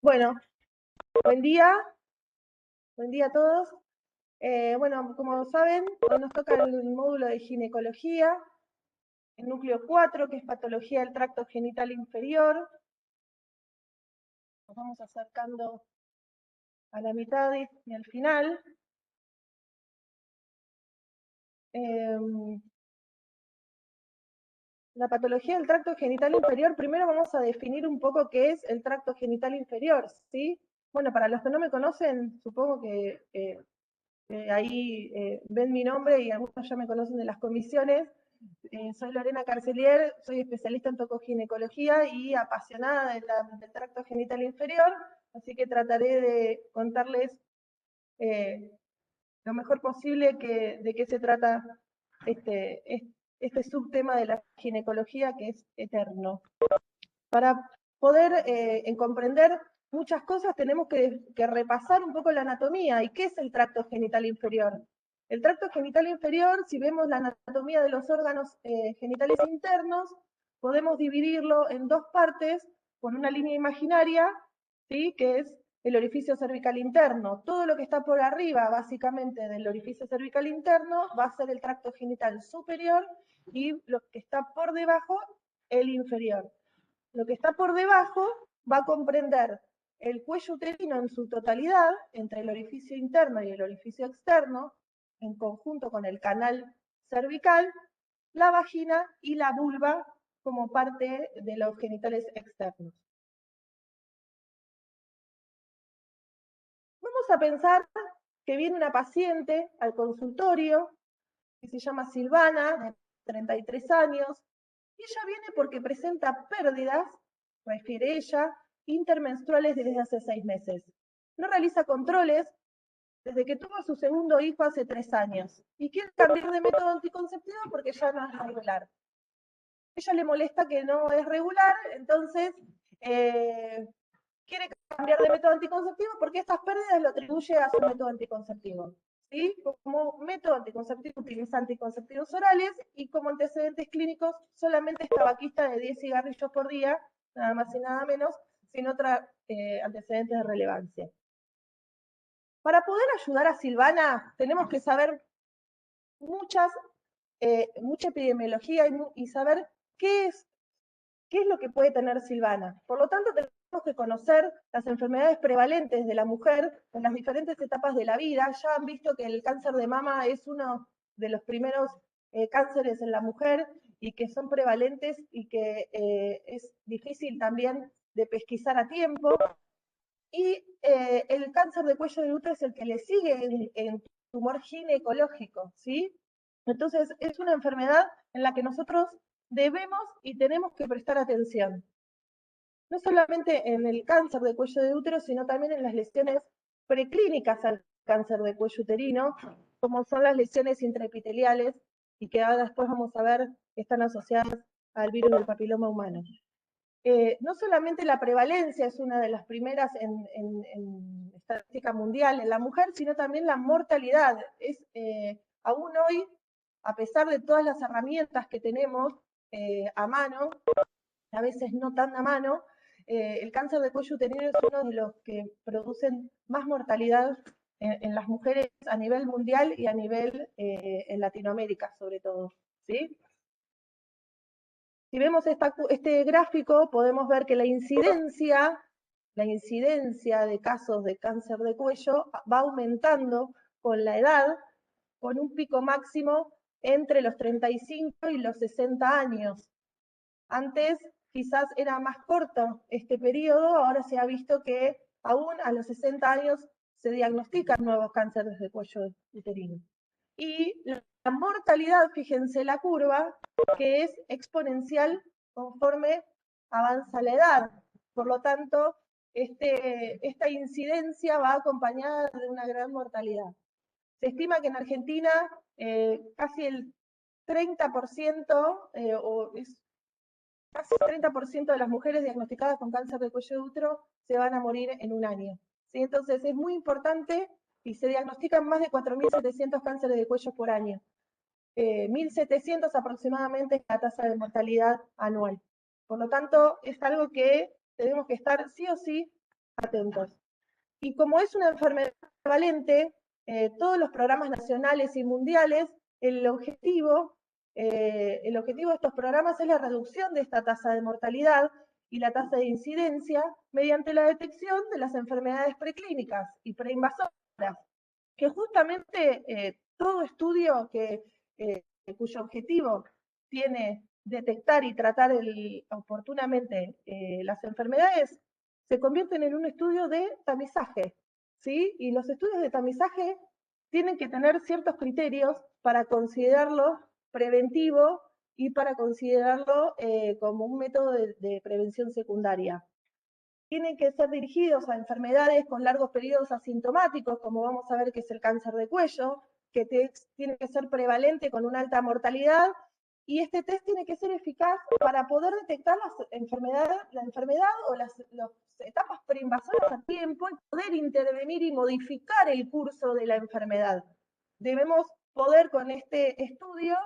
Bueno, buen día, buen día a todos. Bueno, como saben, hoy nos toca el módulo de ginecología, el núcleo 4, que es patología del tracto genital inferior. Nos vamos acercando a la mitad y al final. La patología del tracto genital inferior, primero vamos a definir un poco qué es el tracto genital inferior, ¿sí? Bueno, para los que no me conocen, supongo que ahí ven mi nombre y algunos ya me conocen de las comisiones. Soy Lorena Carcelier, soy especialista en tocoginecología y apasionada del tracto genital inferior, así que trataré de contarles eh, lo mejor posible de qué se trata este subtema de la ginecología que es eterno. Para poder comprender muchas cosas tenemos que repasar un poco la anatomía y qué es el tracto genital inferior. El tracto genital inferior, si vemos la anatomía de los órganos genitales internos, podemos dividirlo en dos partes con una línea imaginaria, ¿sí? Que es el orificio cervical interno. Todo lo que está por arriba, básicamente, del orificio cervical interno va a ser el tracto genital superior y lo que está por debajo, el inferior. Lo que está por debajo va a comprender el cuello uterino en su totalidad, entre el orificio interno y el orificio externo, en conjunto con el canal cervical, la vagina y la vulva como parte de los genitales externos. Vamos a pensar que viene una paciente al consultorio que se llama Silvana, de 33 años, y ella viene porque presenta pérdidas, refiere ella, intermenstruales desde hace 6 meses. No realiza controles desde que tuvo a su segundo hijo hace 3 años y quiere cambiar de método anticonceptivo porque ya no es regular. Ella le molesta que no es regular, entonces quiere cambiar de método anticonceptivo porque estas pérdidas lo atribuye a su método anticonceptivo. ¿Sí? Como método anticonceptivo utiliza anticonceptivos orales y como antecedentes clínicos solamente es tabaquista de 10 cigarrillos por día, nada más y nada menos, sin otros antecedentes de relevancia. Para poder ayudar a Silvana tenemos que saber mucha epidemiología y saber qué es lo que puede tener Silvana. Por lo tanto, tenemos que conocer las enfermedades prevalentes de la mujer en las diferentes etapas de la vida. Ya han visto que el cáncer de mama es uno de los primeros cánceres en la mujer y que son prevalentes y que es difícil también de pesquisar a tiempo. Y el cáncer de cuello de útero es el que le sigue en tumor ginecológico, ¿sí? Entonces, es una enfermedad en la que nosotros debemos y tenemos que prestar atención. No solamente en el cáncer de cuello de útero, sino también en las lesiones preclínicas al cáncer de cuello uterino, como son las lesiones intraepiteliales, y que ahora después vamos a ver que están asociadas al virus del papiloma humano. No solamente la prevalencia es una de las primeras en estadística mundial en la mujer, sino también la mortalidad. Aún hoy, a pesar de todas las herramientas que tenemos a mano, a veces no tan a mano, el cáncer de cuello uterino es uno de los que producen más mortalidad en las mujeres a nivel mundial y a nivel en Latinoamérica sobre todo, ¿sí? Si vemos este gráfico, podemos ver que la incidencia de casos de cáncer de cuello va aumentando con la edad, con un pico máximo entre los 35 y los 60 años. Antes quizás era más corto este periodo, ahora se ha visto que aún a los 60 años se diagnostican nuevos cánceres de cuello uterino. Y la mortalidad, fíjense la curva, que es exponencial conforme avanza la edad. Por lo tanto, esta incidencia va acompañada de una gran mortalidad. Se estima que en Argentina casi el 30%, o es casi el 30% de las mujeres diagnosticadas con cáncer de cuello de útero se van a morir en un año. ¿Sí? Entonces es muy importante y se diagnostican más de 4.700 cánceres de cuello por año. 1.700 aproximadamente es la tasa de mortalidad anual. Por lo tanto, es algo que tenemos que estar sí o sí atentos. Y como es una enfermedad prevalente, todos los programas nacionales y mundiales, el objetivo de estos programas es la reducción de esta tasa de mortalidad y la tasa de incidencia mediante la detección de las enfermedades preclínicas y preinvasoras, que justamente todo estudio cuyo objetivo tiene detectar y tratar oportunamente las enfermedades se convierten en un estudio de tamizaje, ¿sí? Y los estudios de tamizaje tienen que tener ciertos criterios para considerarlo preventivo y para considerarlo como un método de prevención secundaria. Tienen que ser dirigidos a enfermedades con largos periodos asintomáticos, como vamos a ver que es el cáncer de cuello, que tiene que ser prevalente con una alta mortalidad, y este test tiene que ser eficaz para poder detectar la enfermedad o las etapas preinvasoras a tiempo y poder intervenir y modificar el curso de la enfermedad. Debemos poder con este estudio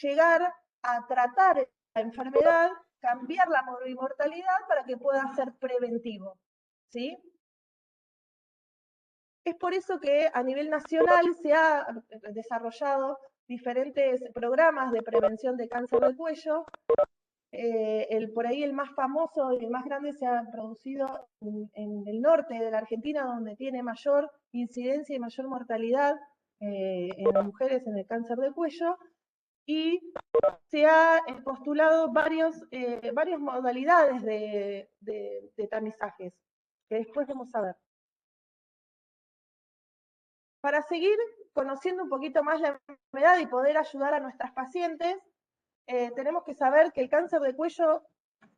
llegar a tratar la enfermedad, cambiar la morbimortalidad para que pueda ser preventivo, ¿sí? Es por eso que a nivel nacional se ha desarrollado diferentes programas de prevención de cáncer de cuello. Por ahí el más famoso y el más grande se ha producido en el norte de la Argentina, donde tiene mayor incidencia y mayor mortalidad en las mujeres en el cáncer de cuello, y se ha postulado varias modalidades de tamizajes, que después vamos a ver. Para seguir conociendo un poquito más la enfermedad y poder ayudar a nuestras pacientes, tenemos que saber que el cáncer de cuello,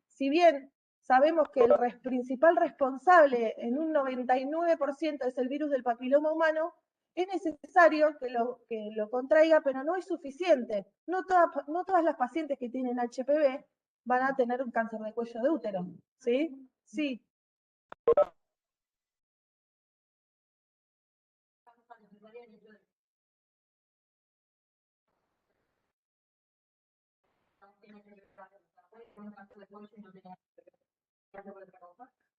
si bien sabemos que el principal responsable en un 99% es el virus del papiloma humano, es necesario que lo contraiga, pero no es suficiente. No todas las pacientes que tienen HPV van a tener un cáncer de cuello de útero, ¿sí? Sí.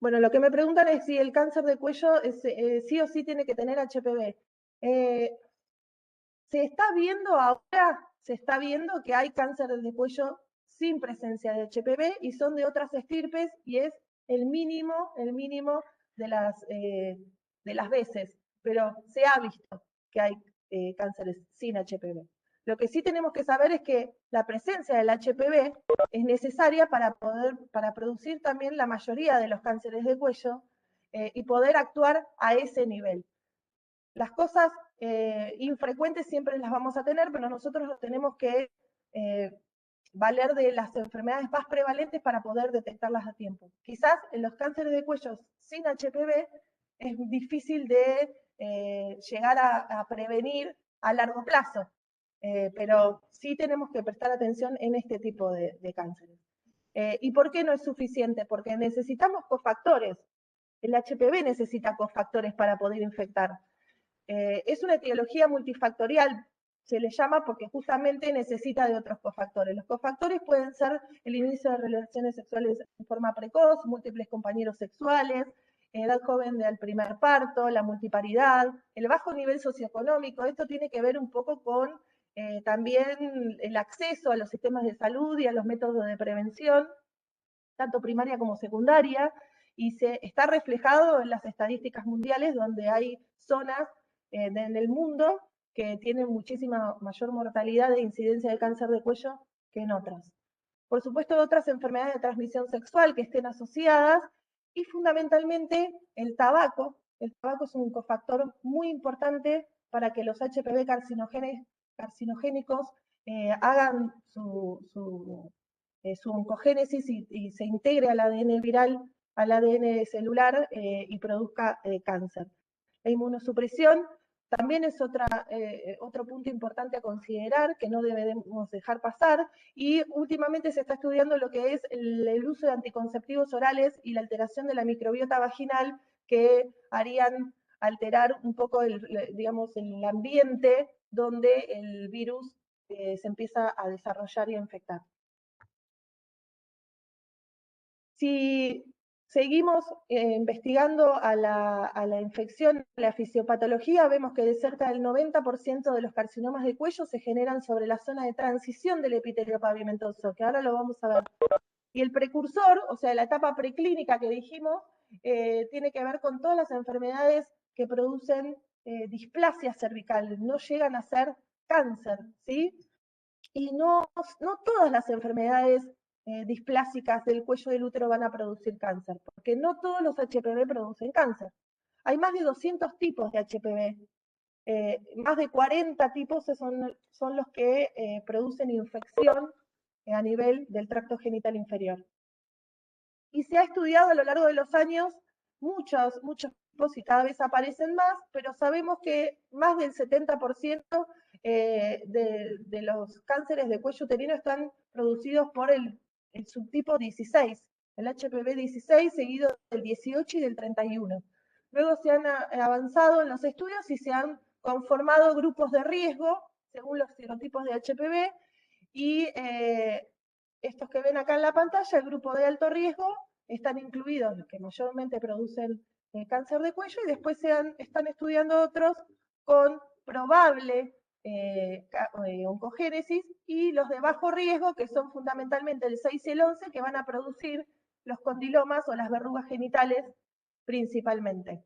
Bueno, lo que me preguntan es si el cáncer de cuello sí o sí tiene que tener HPV. Eh, se está viendo que hay cáncer de cuello sin presencia de HPV y son de otras estirpes y es el mínimo de las veces, pero se ha visto que hay cánceres sin HPV. Lo que sí tenemos que saber es que la presencia del HPV es necesaria para producir también la mayoría de los cánceres de cuello y poder actuar a ese nivel. Las cosas infrecuentes siempre las vamos a tener, pero nosotros tenemos que valer de las enfermedades más prevalentes para poder detectarlas a tiempo. Quizás en los cánceres de cuello sin HPV es difícil de llegar a prevenir a largo plazo, pero sí tenemos que prestar atención en este tipo de cánceres. ¿Y por qué no es suficiente? Porque necesitamos cofactores. El HPV necesita cofactores para poder infectar. Es una etiología multifactorial, se le llama porque justamente necesita de otros cofactores. Los cofactores pueden ser el inicio de relaciones sexuales en forma precoz, múltiples compañeros sexuales, edad joven del primer parto, la multiparidad, el bajo nivel socioeconómico. Esto tiene que ver un poco con también el acceso a los sistemas de salud y a los métodos de prevención, tanto primaria como secundaria, y se está reflejado en las estadísticas mundiales donde hay zonas en el mundo que tienen muchísima mayor mortalidad e incidencia de cáncer de cuello que en otras. Por supuesto, otras enfermedades de transmisión sexual que estén asociadas y fundamentalmente el tabaco. El tabaco es un cofactor muy importante para que los HPV carcinogénicos hagan su oncogénesis y se integre al ADN viral, al ADN celular y produzca cáncer. La inmunosupresión también es otro punto importante a considerar que no debemos dejar pasar, y últimamente se está estudiando lo que es el uso de anticonceptivos orales y la alteración de la microbiota vaginal que harían alterar un poco digamos, el ambiente donde el virus se empieza a desarrollar y a infectar. Si seguimos investigando a la infección, a la fisiopatología, vemos que de cerca del 90% de los carcinomas de cuello se generan sobre la zona de transición del epitelio pavimentoso, que ahora lo vamos a ver. Y el precursor, o sea, la etapa preclínica que dijimos, tiene que ver con todas las enfermedades que producen displasia cervical, no llegan a ser cáncer, ¿sí? Y no todas las enfermedades displásicas del cuello del útero van a producir cáncer, porque no todos los HPV producen cáncer. Hay más de 200 tipos de HPV. Más de 40 tipos son los que producen infección a nivel del tracto genital inferior. Y se ha estudiado a lo largo de los años muchos tipos y cada vez aparecen más, pero sabemos que más del 70% de los cánceres de cuello uterino están producidos por el subtipo 16, el HPV 16 seguido del 18 y del 31. Luego se han avanzado en los estudios y se han conformado grupos de riesgo según los serotipos de HPV y estos que ven acá en la pantalla, el grupo de alto riesgo, están incluidos los que mayormente producen cáncer de cuello y después están estudiando otros con probable oncogénesis y los de bajo riesgo, que son fundamentalmente el 6 y el 11, que van a producir los condilomas o las verrugas genitales principalmente.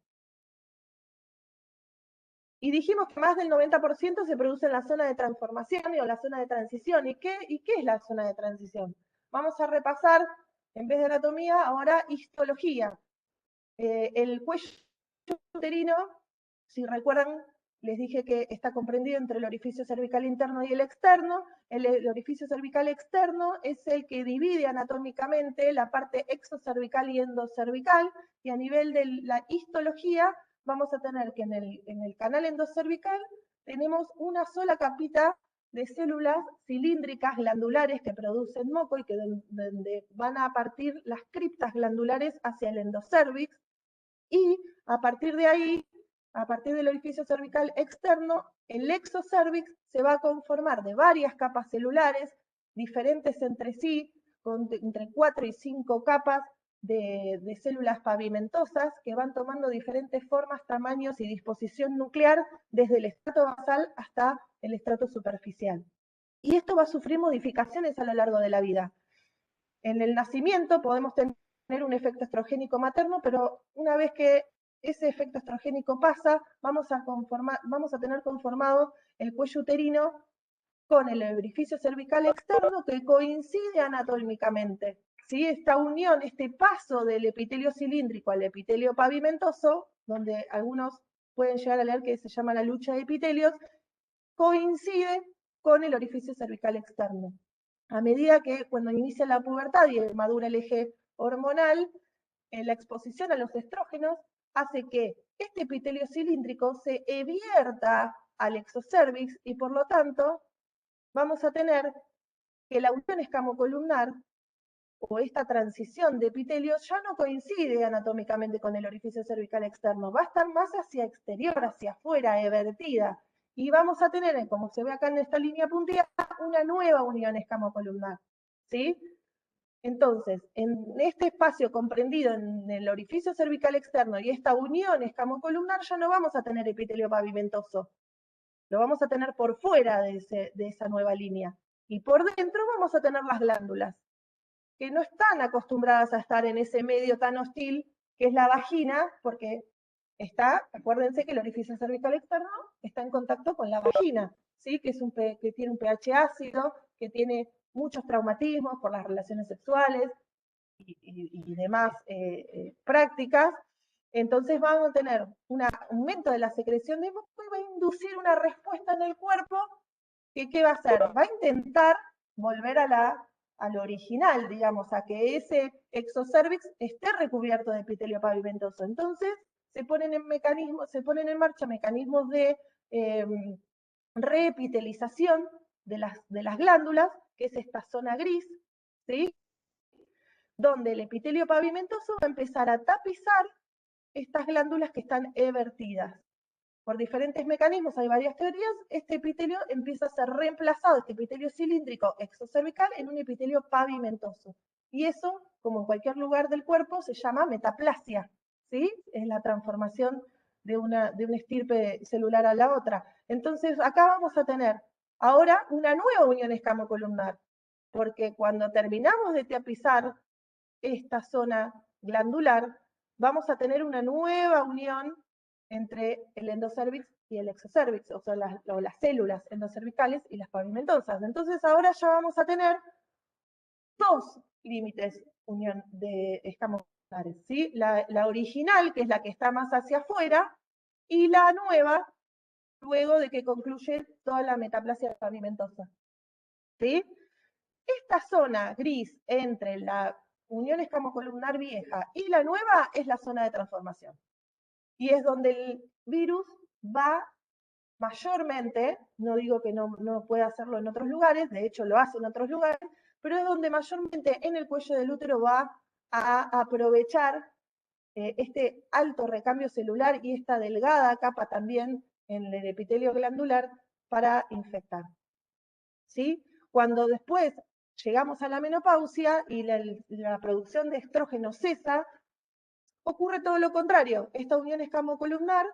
Y dijimos que más del 90% se produce en la zona de transformación o la zona de transición. ¿Y qué es la zona de transición? Vamos a repasar, en vez de anatomía, ahora histología. El cuello uterino, si recuerdan, les dije que está comprendido entre el orificio cervical interno y el externo. El orificio cervical externo es el que divide anatómicamente la parte exocervical y endocervical, y a nivel de la histología vamos a tener que en el canal endocervical tenemos una sola capita de células cilíndricas glandulares que producen moco y que donde van a partir las criptas glandulares hacia el endocervix, y a partir de ahí, a partir del orificio cervical externo, el exocervix se va a conformar de varias capas celulares, diferentes entre sí, con entre 4 y 5 capas de células pavimentosas que van tomando diferentes formas, tamaños y disposición nuclear desde el estrato basal hasta el estrato superficial. Y esto va a sufrir modificaciones a lo largo de la vida. En el nacimiento podemos tener un efecto estrogénico materno, pero una vez que ese efecto estrogénico pasa, vamos a tener conformado el cuello uterino con el orificio cervical externo que coincide anatómicamente. ¿Sí? Esta unión, este paso del epitelio cilíndrico al epitelio pavimentoso, donde algunos pueden llegar a leer que se llama la lucha de epitelios, coincide con el orificio cervical externo. A medida que cuando inicia la pubertad y madura el eje hormonal, la exposición a los estrógenos hace que este epitelio cilíndrico se evierta al exocervix y por lo tanto vamos a tener que la unión escamocolumnar o esta transición de epitelios ya no coincide anatómicamente con el orificio cervical externo, va a estar más hacia exterior, hacia afuera, evertida. Y vamos a tener, como se ve acá en esta línea punteada, una nueva unión escamocolumnar. ¿Sí? Entonces, en este espacio comprendido en el orificio cervical externo y esta unión escamocolumnar, ya no vamos a tener epitelio pavimentoso. Lo vamos a tener por fuera de esa nueva línea. Y por dentro vamos a tener las glándulas, que no están acostumbradas a estar en ese medio tan hostil que es la vagina, porque acuérdense que el orificio cervical externo está en contacto con la vagina, ¿sí? Que tiene un pH ácido, que tiene muchos traumatismos por las relaciones sexuales y demás prácticas. Entonces vamos a tener un aumento de la secreción de moco y va a inducir una respuesta en el cuerpo que ¿qué va a hacer? Va a intentar volver al original, digamos, a que ese exocervix esté recubierto de epitelio pavimentoso. Entonces se ponen en marcha mecanismos de reepitelización de las glándulas, que es esta zona gris, ¿sí? Donde el epitelio pavimentoso va a empezar a tapizar estas glándulas que están evertidas. Por diferentes mecanismos, hay varias teorías, este epitelio empieza a ser reemplazado, este epitelio cilíndrico exocervical, en un epitelio pavimentoso. Y eso, como en cualquier lugar del cuerpo, se llama metaplasia, ¿sí? Es la transformación de una estirpe celular a la otra. Entonces, acá vamos a tener ahora una nueva unión escamocolumnar, porque cuando terminamos de tapizar esta zona glandular, vamos a tener una nueva unión entre el endocervix y el exocervix, o sea, las células endocervicales y las pavimentosas. Entonces ahora ya vamos a tener dos límites unión de escamoculares, ¿sí? La original, que es la que está más hacia afuera, y la nueva, luego de que concluye toda la metaplasia pavimentosa, ¿sí? Esta zona gris entre la unión escamocolumnar vieja y la nueva es la zona de transformación. Y es donde el virus va mayormente, no digo que no pueda hacerlo en otros lugares, de hecho lo hace en otros lugares, pero es donde mayormente en el cuello del útero va a aprovechar este alto recambio celular y esta delgada capa también en el epitelio glandular para infectar. ¿Sí? Cuando después llegamos a la menopausia y la producción de estrógeno cesa, ocurre todo lo contrario. Esta unión escamocolumnar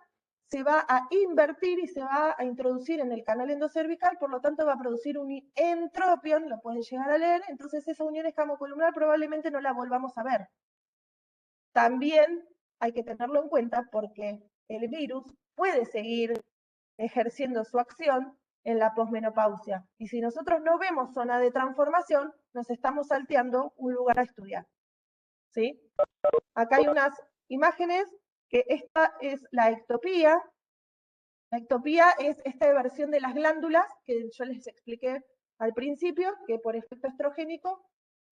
se va a invertir y se va a introducir en el canal endocervical, por lo tanto va a producir un entropión, lo pueden llegar a leer, entonces esa unión escamocolumnar probablemente no la volvamos a ver. También hay que tenerlo en cuenta porque el virus puede seguir ejerciendo su acción en la posmenopausia. Y si nosotros no vemos zona de transformación, nos estamos salteando un lugar a estudiar. ¿Sí? Acá hay unas imágenes que esta es la ectopía. La ectopía es esta eversión de las glándulas que yo les expliqué al principio, que por efecto estrogénico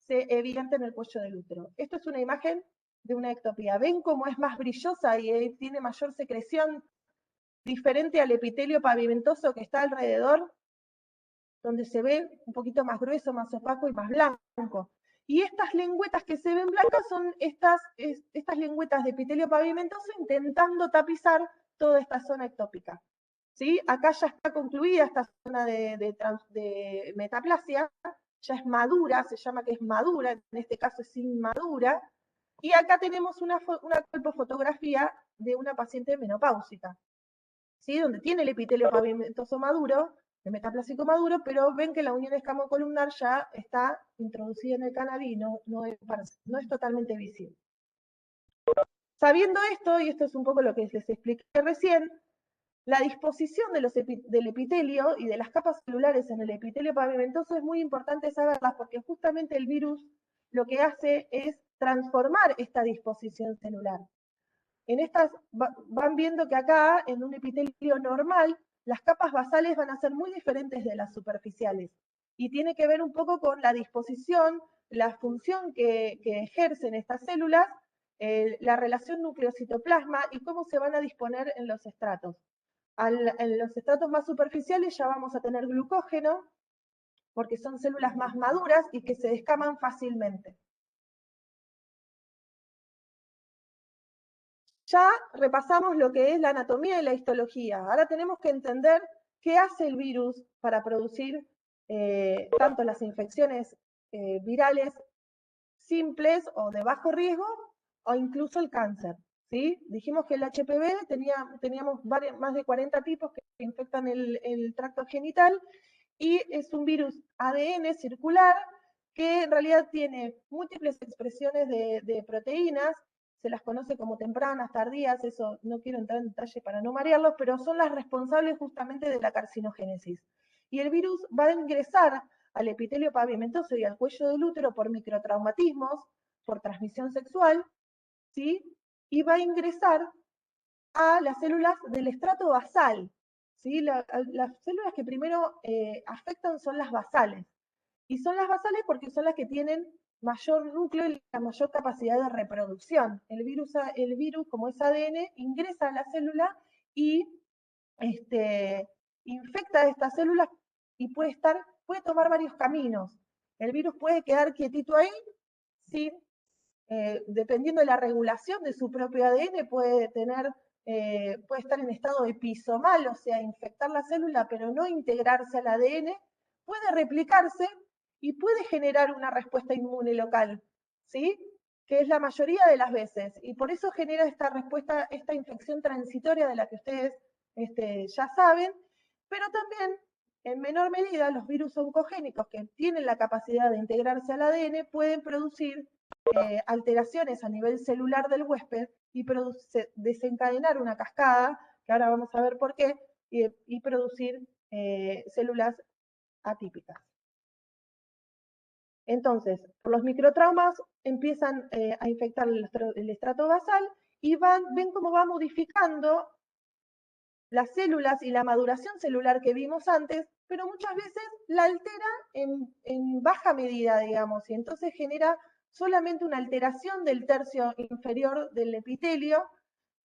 se evidencia en el cuello del útero. Esto es una imagen de una ectopía. ¿Ven cómo es más brillosa y tiene mayor secreción diferente al epitelio pavimentoso que está alrededor, donde se ve un poquito más grueso, más opaco y más blanco? Y estas lengüetas que se ven blancas son estas lengüetas de epitelio pavimentoso intentando tapizar toda esta zona ectópica. ¿Sí? Acá ya está concluida esta zona de metaplasia, ya es madura, se llama que es madura, en este caso es inmadura, y acá tenemos una fotografía de una paciente menopáusica, ¿sí? Donde tiene el epitelio pavimentoso maduro, el metaplásico maduro, pero ven que la unión escamocolumnar ya está introducida en el canal y no es totalmente visible. Sabiendo esto, y esto es un poco lo que les expliqué recién, la disposición del epitelio y de las capas celulares en el epitelio pavimentoso es muy importante saberlas porque justamente el virus lo que hace es transformar esta disposición celular. En estas van viendo que acá, en un epitelio normal, las capas basales van a ser muy diferentes de las superficiales. Y tiene que ver un poco con la disposición, la función que ejercen estas células, la relación núcleo-citoplasma y cómo se van a disponer en los estratos. En los estratos más superficiales ya vamos a tener glucógeno, porque son células más maduras y que se descaman fácilmente. Ya repasamos lo que es la anatomía y la histología. Ahora tenemos que entender qué hace el virus para producir tanto las infecciones virales simples o de bajo riesgo o incluso el cáncer. ¿Sí? Dijimos que el HPV teníamos más de 40 tipos que infectan el tracto genital y es un virus ADN circular que en realidad tiene múltiples expresiones de proteínas, se las conoce como tempranas, tardías, eso no quiero entrar en detalle para no marearlos, pero son las responsables justamente de la carcinogénesis. Y el virus va a ingresar al epitelio pavimentoso y al cuello del útero por microtraumatismos, por transmisión sexual, ¿sí? Y va a ingresar a las células del estrato basal, ¿sí? Las células que primero afectan son las basales. Y son las basales porque son las que tienen mayor núcleo y la mayor capacidad de reproducción. El virus como es ADN, ingresa a la célula y infecta estas células y puede tomar varios caminos. El virus puede quedar quietito ahí, ¿sí? Dependiendo de la regulación de su propio ADN, puede estar en estado episomal, o sea, infectar la célula, pero no integrarse al ADN, puede replicarse y puede generar una respuesta inmune local. ¿sí? Que es la mayoría de las veces, y por eso genera esta respuesta, esta infección transitoria de la que ustedes ya saben, pero también, en menor medida, los virus oncogénicos que tienen la capacidad de integrarse al ADN pueden producir alteraciones a nivel celular del huésped y desencadenar una cascada, que ahora vamos a ver por qué, y producir células atípicas. Entonces, por los microtraumas empiezan a infectar el estrato basal y ven cómo va modificando las células y la maduración celular que vimos antes, pero muchas veces la altera en baja medida, digamos, y entonces genera solamente una alteración del tercio inferior del epitelio,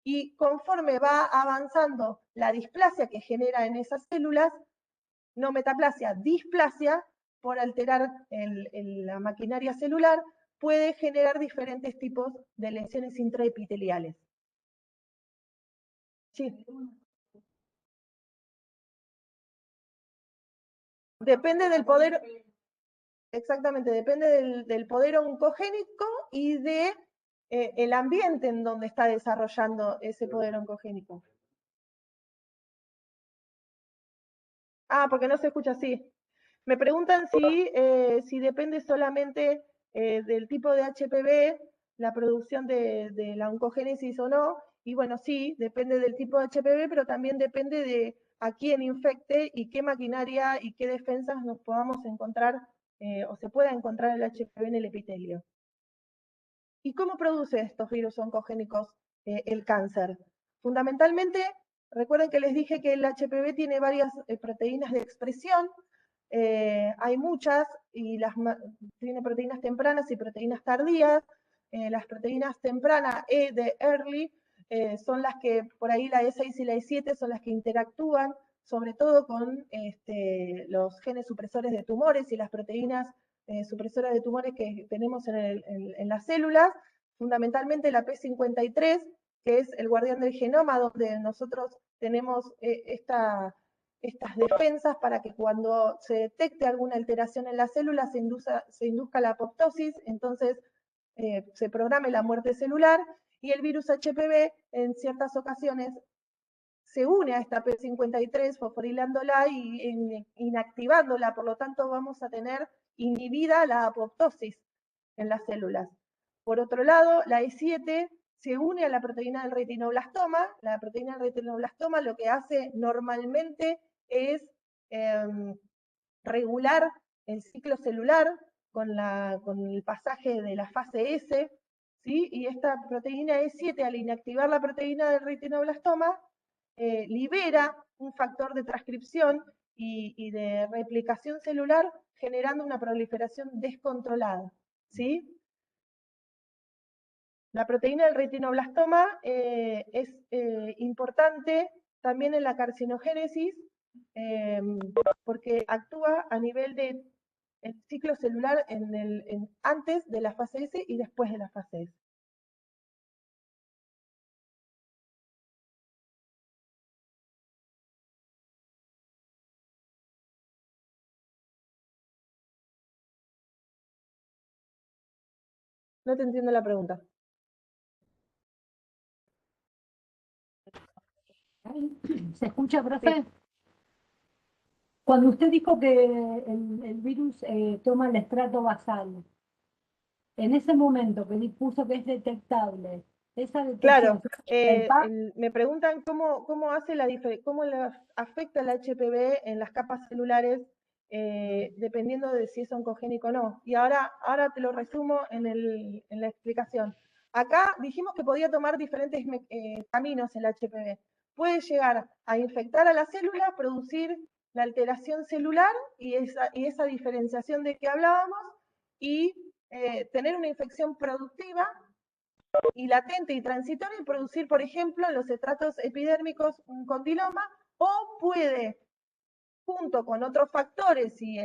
y conforme va avanzando la displasia que genera en esas células, no metaplasia, displasia, por alterar la maquinaria celular, puede generar diferentes tipos de lesiones intraepiteliales. Sí. Depende del poder, exactamente, depende del poder oncogénico y de el ambiente en donde está desarrollando ese poder oncogénico. Ah, porque no se escucha así. Me preguntan si depende solamente del tipo de HPV la producción de la oncogénesis o no. Y bueno, sí, depende del tipo de HPV, pero también depende de a quién infecte y qué maquinaria y qué defensas nos podamos encontrar o se pueda encontrar el HPV en el epitelio. ¿Y cómo produce estos virus oncogénicos el cáncer? Fundamentalmente, recuerden que les dije que el HPV tiene varias proteínas de expresión. Hay muchas, y tiene proteínas tempranas y proteínas tardías. Las proteínas tempranas, E de early, son las que, por ahí la E6 y la E7 son las que interactúan, sobre todo con los genes supresores de tumores y las proteínas supresoras de tumores que tenemos en las células, fundamentalmente la P53, que es el guardián del genoma, donde nosotros tenemos estas defensas para que cuando se detecte alguna alteración en la célula se induzca la apoptosis, entonces se programe la muerte celular, y el virus HPV en ciertas ocasiones se une a esta P53 fosforilándola y inactivándola, por lo tanto vamos a tener inhibida la apoptosis en las células. Por otro lado, la E7 se une a la proteína del retinoblastoma. La proteína del retinoblastoma lo que hace normalmente es regular el ciclo celular con el pasaje de la fase S, ¿sí? Y esta proteína E7, al inactivar la proteína del retinoblastoma, libera un factor de transcripción y de replicación celular, generando una proliferación descontrolada, ¿sí? La proteína del retinoblastoma es importante también en la carcinogénesis porque actúa a nivel del ciclo celular antes de la fase S y después de la fase S. No te entiendo la pregunta. ¿Se escucha, profe? Sí. Cuando usted dijo que el virus toma el estrato basal, en ese momento que dispuso que es detectable, esa detección... Claro, me preguntan cómo hace cómo le afecta el HPV en las capas celulares dependiendo de si es oncogénico o no. Y ahora te lo resumo en la explicación. Acá dijimos que podía tomar diferentes caminos el HPV. Puede llegar a infectar a la célula, producir la alteración celular y esa diferenciación de que hablábamos, y tener una infección productiva y latente y transitoria y producir, por ejemplo, en los estratos epidérmicos un condiloma, o puede, junto con otros factores y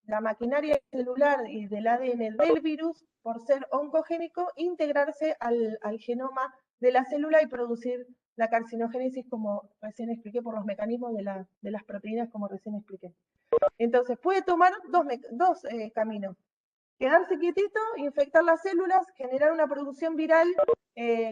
la maquinaria celular y del ADN del virus, por ser oncogénico, integrarse al genoma de la célula y producir la carcinogénesis, como recién expliqué, por los mecanismos de las proteínas, como recién expliqué. Entonces, puede tomar dos caminos. Quedarse quietito, infectar las células, generar una producción viral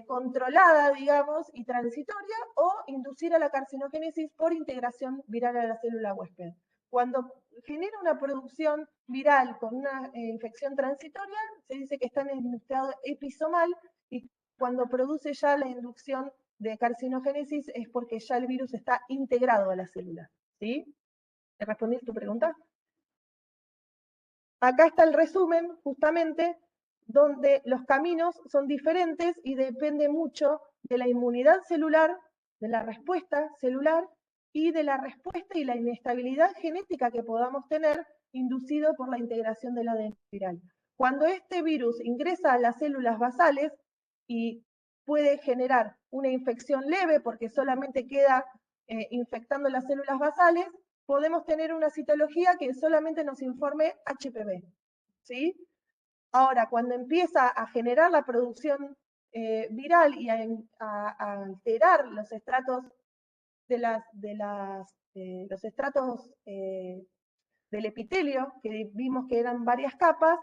controlada, digamos, y transitoria, o inducir a la carcinogénesis por integración viral a la célula huésped. Cuando genera una producción viral con una infección transitoria, se dice que está en estado episomal, y cuando produce ya la inducción de carcinogénesis es porque ya el virus está integrado a la célula. ¿Sí? ¿Te respondí tu pregunta? Acá está el resumen, justamente, donde los caminos son diferentes y depende mucho de la inmunidad celular, de la respuesta celular y de la respuesta y la inestabilidad genética que podamos tener inducido por la integración del ADN viral. Cuando este virus ingresa a las células basales y puede generar una infección leve porque solamente queda infectando las células basales, podemos tener una citología que solamente nos informe HPV. ¿Sí? Ahora, cuando empieza a generar la producción viral y a alterar los estratos los estratos del epitelio, que vimos que eran varias capas,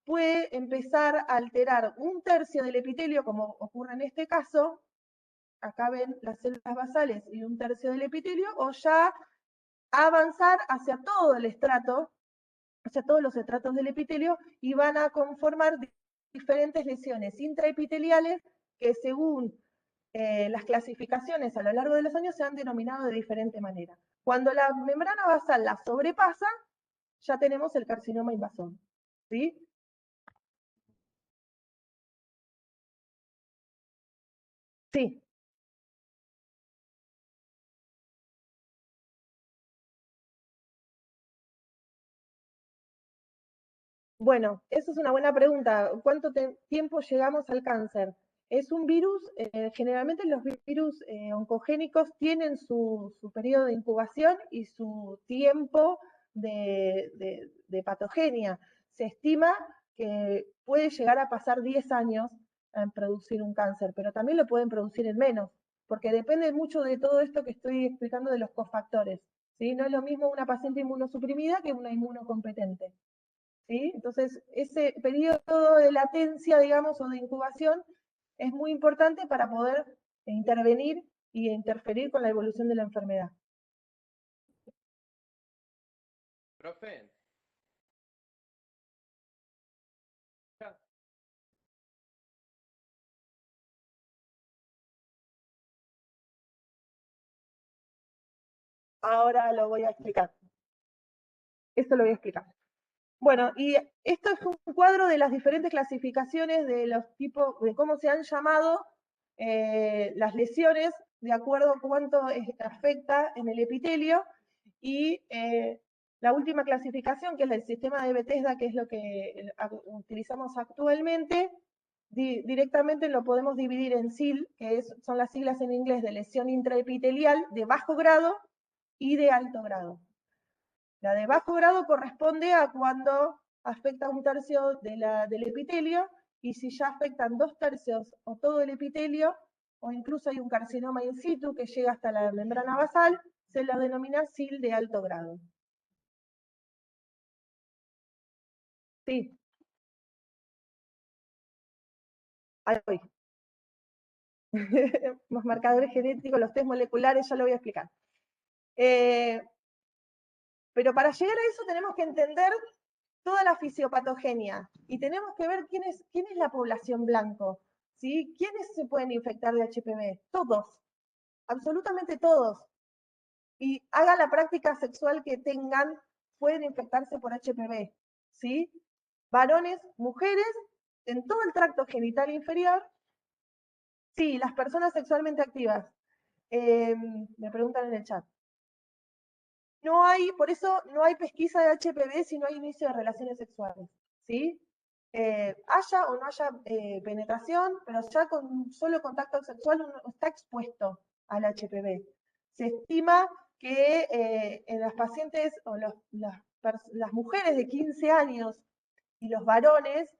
puede empezar a alterar un tercio del epitelio, como ocurre en este caso. Acá ven las células basales y un tercio del epitelio, o ya avanzar hacia todo el estrato, hacia todos los estratos del epitelio, y van a conformar diferentes lesiones intraepiteliales que, según las clasificaciones a lo largo de los años, se han denominado de diferente manera. Cuando la membrana basal la sobrepasa, ya tenemos el carcinoma invasor. ¿Sí? Sí. Bueno, esa es una buena pregunta. ¿Cuánto tiempo llegamos al cáncer? Es un virus, generalmente los virus oncogénicos tienen su periodo de incubación y su tiempo de patogenia. Se estima que puede llegar a pasar 10 años en producir un cáncer, pero también lo pueden producir en menos, porque depende mucho de todo esto que estoy explicando de los cofactores. ¿Sí? No es lo mismo una paciente inmunosuprimida que una inmunocompetente. ¿Sí? Entonces, ese periodo de latencia, digamos, o de incubación es muy importante para poder intervenir y interferir con la evolución de la enfermedad. Profe. Ahora lo voy a explicar. Esto lo voy a explicar. Bueno, y esto es un cuadro de las diferentes clasificaciones de los tipos, de cómo se han llamado las lesiones, de acuerdo a cuánto afecta en el epitelio, y la última clasificación, que es del sistema de Bethesda, que es lo que utilizamos actualmente, directamente lo podemos dividir en SIL, que son las siglas en inglés de lesión intraepitelial de bajo grado y de alto grado. La de bajo grado corresponde a cuando afecta un tercio del epitelio, y si ya afectan 2/3 o todo el epitelio, o incluso hay un carcinoma in situ que llega hasta la membrana basal, se lo denomina SIL de alto grado. Sí, ahí voy. Los marcadores genéticos, los test moleculares, ya lo voy a explicar. Pero para llegar a eso tenemos que entender toda la fisiopatogenia y tenemos que ver quién es la población blanco. ¿Sí? ¿Quiénes se pueden infectar de HPV? Todos, absolutamente todos. Y haga la práctica sexual que tengan, pueden infectarse por HPV. ¿Sí? Varones, mujeres, en todo el tracto genital inferior. Sí, las personas sexualmente activas. Me preguntan en el chat. No hay, por eso no hay pesquisa de HPV si no hay inicio de relaciones sexuales. ¿Sí? Haya o no haya penetración, pero ya con solo contacto sexual uno está expuesto al HPV. Se estima que en las pacientes o las mujeres de 15 años y los varones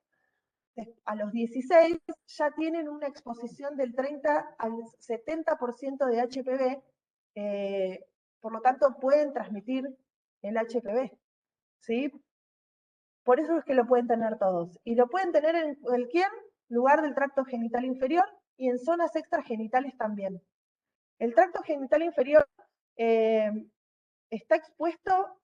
a los 16 ya tienen una exposición del 30 al 70% de HPV, por lo tanto pueden transmitir el HPV. ¿Sí? Por eso es que lo pueden tener todos. Y lo pueden tener en cualquier lugar del tracto genital inferior y en zonas extragenitales también. El tracto genital inferior está expuesto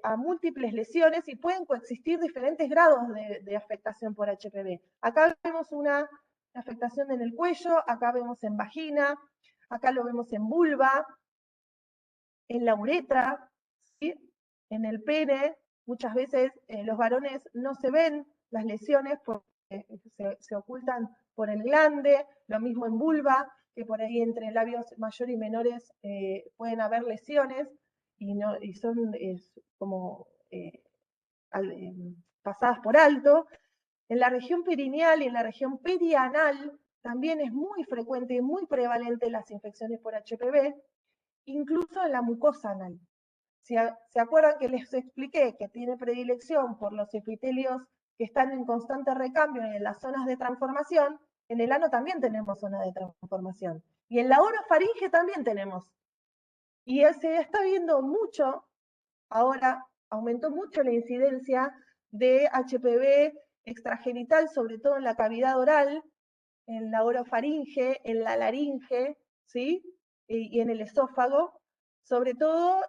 a múltiples lesiones y pueden coexistir diferentes grados de afectación por HPV. Acá vemos una afectación en el cuello, acá vemos en vagina, acá lo vemos en vulva, en la uretra, ¿sí? En el pene. Muchas veces los varones no se ven las lesiones porque se ocultan por el glande, lo mismo en vulva, que por ahí entre labios mayores y menores pueden haber lesiones y son como pasadas por alto. En la región perineal y en la región perianal también es muy frecuente y muy prevalente las infecciones por HPV, incluso en la mucosa anal. ¿Se acuerdan que les expliqué que tiene predilección por los epitelios que están en constante recambio en las zonas de transformación? En el ano también tenemos zonas de transformación. Y en la orofaringe también tenemos. Y se está viendo mucho, ahora aumentó mucho la incidencia de HPV extragenital, sobre todo en la cavidad oral, en la orofaringe, en la laringe, ¿sí? Y en el esófago, sobre todo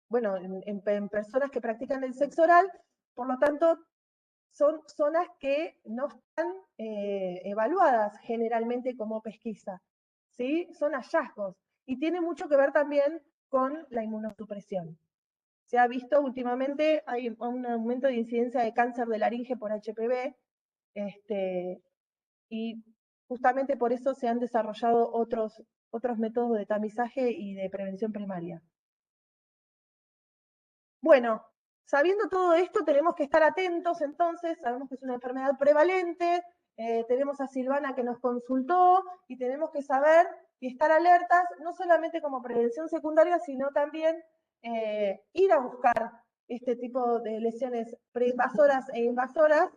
bueno, en personas que practican el sexo oral, por lo tanto, son zonas que no están evaluadas generalmente como pesquisa, ¿sí? Son hallazgos y tiene mucho que ver también con la inmunosupresión. Se ha visto últimamente, hay un aumento de incidencia de cáncer de laringe por HPV, y justamente por eso se han desarrollado otros métodos de tamizaje y de prevención primaria. Bueno, sabiendo todo esto, tenemos que estar atentos entonces, sabemos que es una enfermedad prevalente, tenemos a Silvana que nos consultó y tenemos que saber y estar alertas, no solamente como prevención secundaria, sino también ir a buscar este tipo de lesiones preinvasoras e invasoras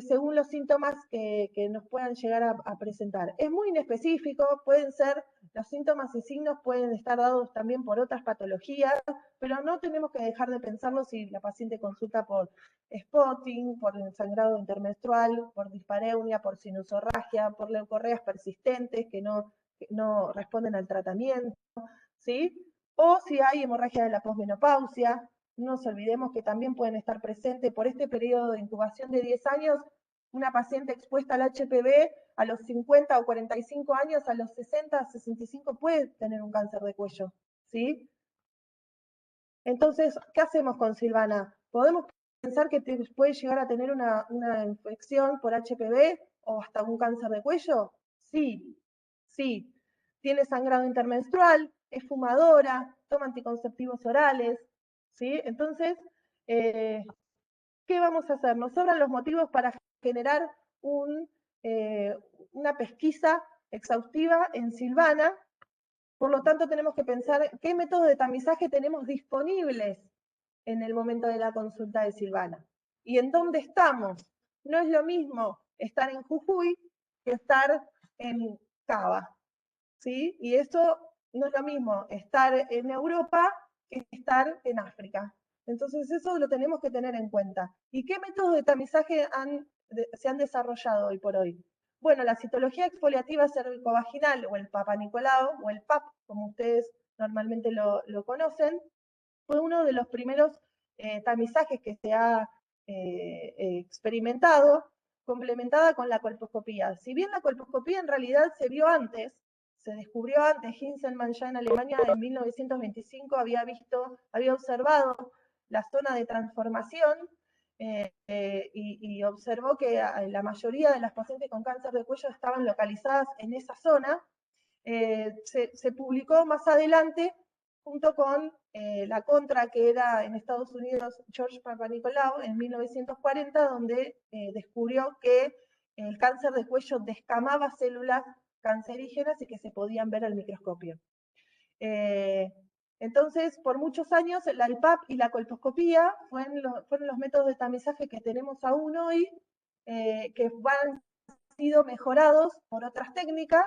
según los síntomas que nos puedan llegar a presentar. Es muy inespecífico, pueden ser, los síntomas y signos pueden estar dados también por otras patologías, pero no tenemos que dejar de pensarlo si la paciente consulta por spotting, por sangrado intermenstrual, por dispareunia, por sinusorragia, por leucorreas persistentes que no responden al tratamiento, ¿sí? O si hay hemorragia de la posmenopausia. No nos olvidemos que también pueden estar presentes por este periodo de incubación de 10 años, una paciente expuesta al HPV a los 50 o 45 años, a los 60, 65 puede tener un cáncer de cuello, ¿sí? Entonces, ¿qué hacemos con Silvana? ¿Podemos pensar que puede llegar a tener una infección por HPV o hasta un cáncer de cuello? Sí, sí. Tiene sangrado intermenstrual, es fumadora, toma anticonceptivos orales, ¿sí? Entonces, ¿qué vamos a hacer? Nos sobran los motivos para generar una pesquisa exhaustiva en Silvana. Por lo tanto, tenemos que pensar qué métodos de tamizaje tenemos disponibles en el momento de la consulta de Silvana. ¿Y en dónde estamos? No es lo mismo estar en Jujuy que estar en Cava, ¿sí? Y eso no es lo mismo estar en Europa que estar en África. Entonces eso lo tenemos que tener en cuenta. ¿Y qué métodos de tamizaje se han desarrollado hoy por hoy? Bueno, la citología exfoliativa cervicovaginal o el Papa Nicolau o el PAP, como ustedes normalmente lo conocen, fue uno de los primeros tamizajes que se ha experimentado, complementada con la colposcopía. Si bien la colposcopía en realidad se vio antes, se descubrió antes, Hinselmann ya en Alemania en 1925 había observado la zona de transformación y observó que la mayoría de las pacientes con cáncer de cuello estaban localizadas en esa zona. Se publicó más adelante junto con la contra que era en Estados Unidos George Papanicolaou en 1940, donde descubrió que el cáncer de cuello descamaba células cancerígenas y que se podían ver al microscopio. Entonces, por muchos años, el PAP y la colposcopía fueron los métodos de tamizaje que tenemos aún hoy, que han sido mejorados por otras técnicas,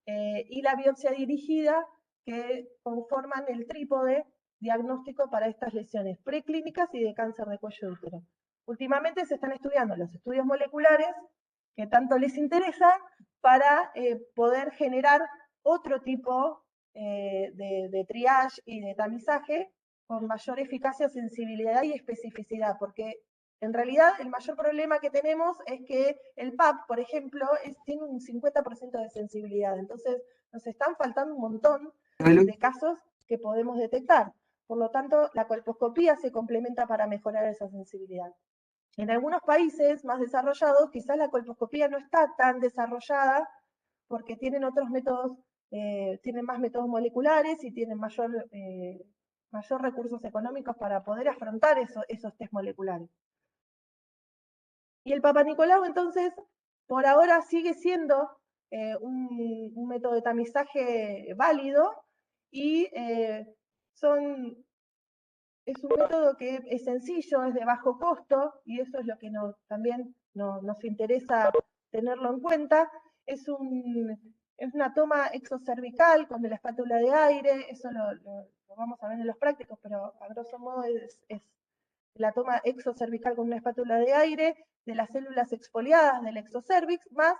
y la biopsia dirigida, que conforman el trípode diagnóstico para estas lesiones preclínicas y de cáncer de cuello de útero. Últimamente se están estudiando los estudios moleculares que tanto les interesan para poder generar otro tipo de triage y de tamizaje con mayor eficacia, sensibilidad y especificidad, porque en realidad el mayor problema que tenemos es que el PAP, por ejemplo, tiene un 50% de sensibilidad, entonces nos están faltando un montón de casos que podemos detectar. Por lo tanto, la colposcopía se complementa para mejorar esa sensibilidad. En algunos países más desarrollados, quizás la colposcopía no está tan desarrollada porque tienen otros métodos, tienen más métodos moleculares y tienen mayor recursos económicos para poder afrontar esos test moleculares. Y el Papa Nicolau, entonces, por ahora sigue siendo un método de tamizaje válido y es un método que es sencillo, es de bajo costo, y eso es lo que también nos interesa tenerlo en cuenta. Es una toma exocervical con la espátula de aire, eso lo vamos a ver en los prácticos, pero a grosso modo es la toma exocervical con una espátula de aire de las células exfoliadas del exocervix, más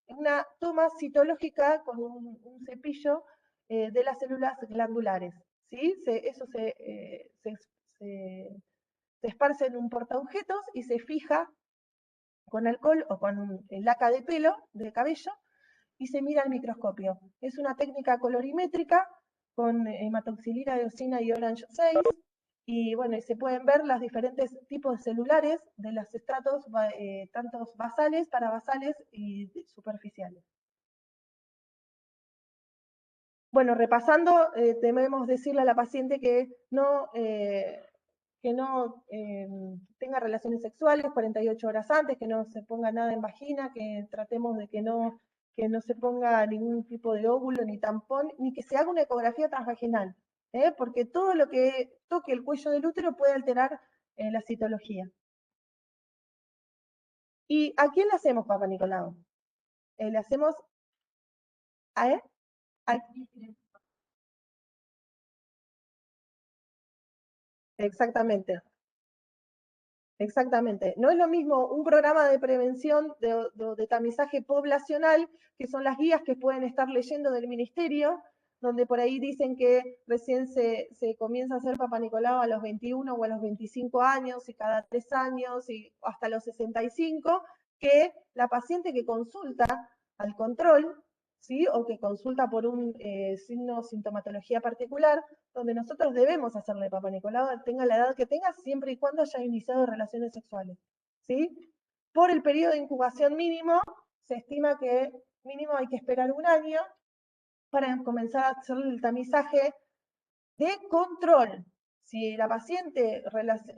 una toma citológica con un cepillo de las células glandulares. ¿Sí? Eso se esparce en un portaobjetos y se fija con alcohol o con laca de pelo, de cabello, y se mira al microscopio. Es una técnica colorimétrica con hematoxilina, eosina y orange 6, y bueno, se pueden ver los diferentes tipos celulares de los estratos, tanto basales, parabasales y superficiales. Bueno, repasando, debemos decirle a la paciente que no tenga relaciones sexuales 48 horas antes, que no se ponga nada en vagina, que tratemos de que no se ponga ningún tipo de óvulo, ni tampón, ni que se haga una ecografía transvaginal, porque todo lo que toque el cuello del útero puede alterar la citología. ¿Y a quién le hacemos Papa Nicolau? Le hacemos a él. Exactamente. Exactamente. No es lo mismo un programa de prevención de tamizaje poblacional, que son las guías que pueden estar leyendo del ministerio, donde por ahí dicen que recién se comienza a hacer Papa Nicolau a los 21 o a los 25 años y cada 3 años y hasta los 65, que la paciente que consulta al control, ¿sí? O que consulta por un signo sintomatología particular, donde nosotros debemos hacerle Papa Nicolau, tenga la edad que tenga, siempre y cuando haya iniciado relaciones sexuales, ¿sí? Por el periodo de incubación mínimo, se estima que mínimo hay que esperar un año para comenzar a hacer el tamizaje de control. Si la paciente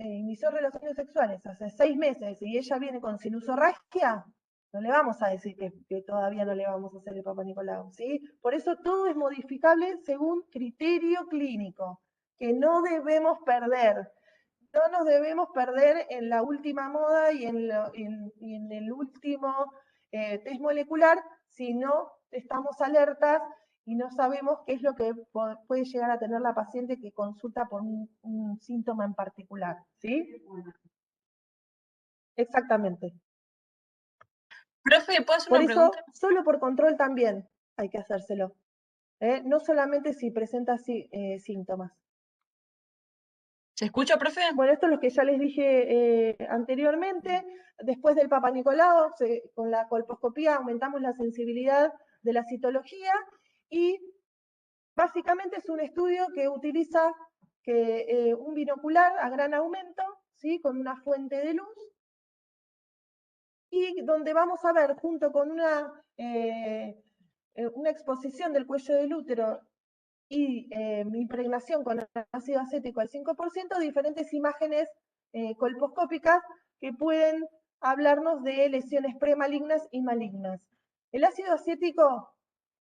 inició relaciones sexuales hace 6 meses y ella viene con sinusorragia, no le vamos a decir que todavía no le vamos a hacer el Papa Nicolau, ¿sí? Por eso todo es modificable según criterio clínico, que no debemos perder. No nos debemos perder en la última moda y en el último test molecular, si no estamos alertas y no sabemos qué es lo que puede llegar a tener la paciente que consulta por un síntoma en particular, ¿sí? Exactamente. Profe, ¿puedo hacer Por una eso, pregunta? solo por control también hay que hacérselo. No solamente si presenta síntomas. ¿Se escucha, profe? Bueno, esto es lo que ya les dije anteriormente. Después del Papa Nicolau, con la colposcopía aumentamos la sensibilidad de la citología y básicamente es un estudio que utiliza un binocular a gran aumento, ¿sí? Con una fuente de luz, y donde vamos a ver junto con una exposición del cuello del útero y impregnación con ácido acético al 5%, diferentes imágenes colposcópicas que pueden hablarnos de lesiones premalignas y malignas. El ácido acético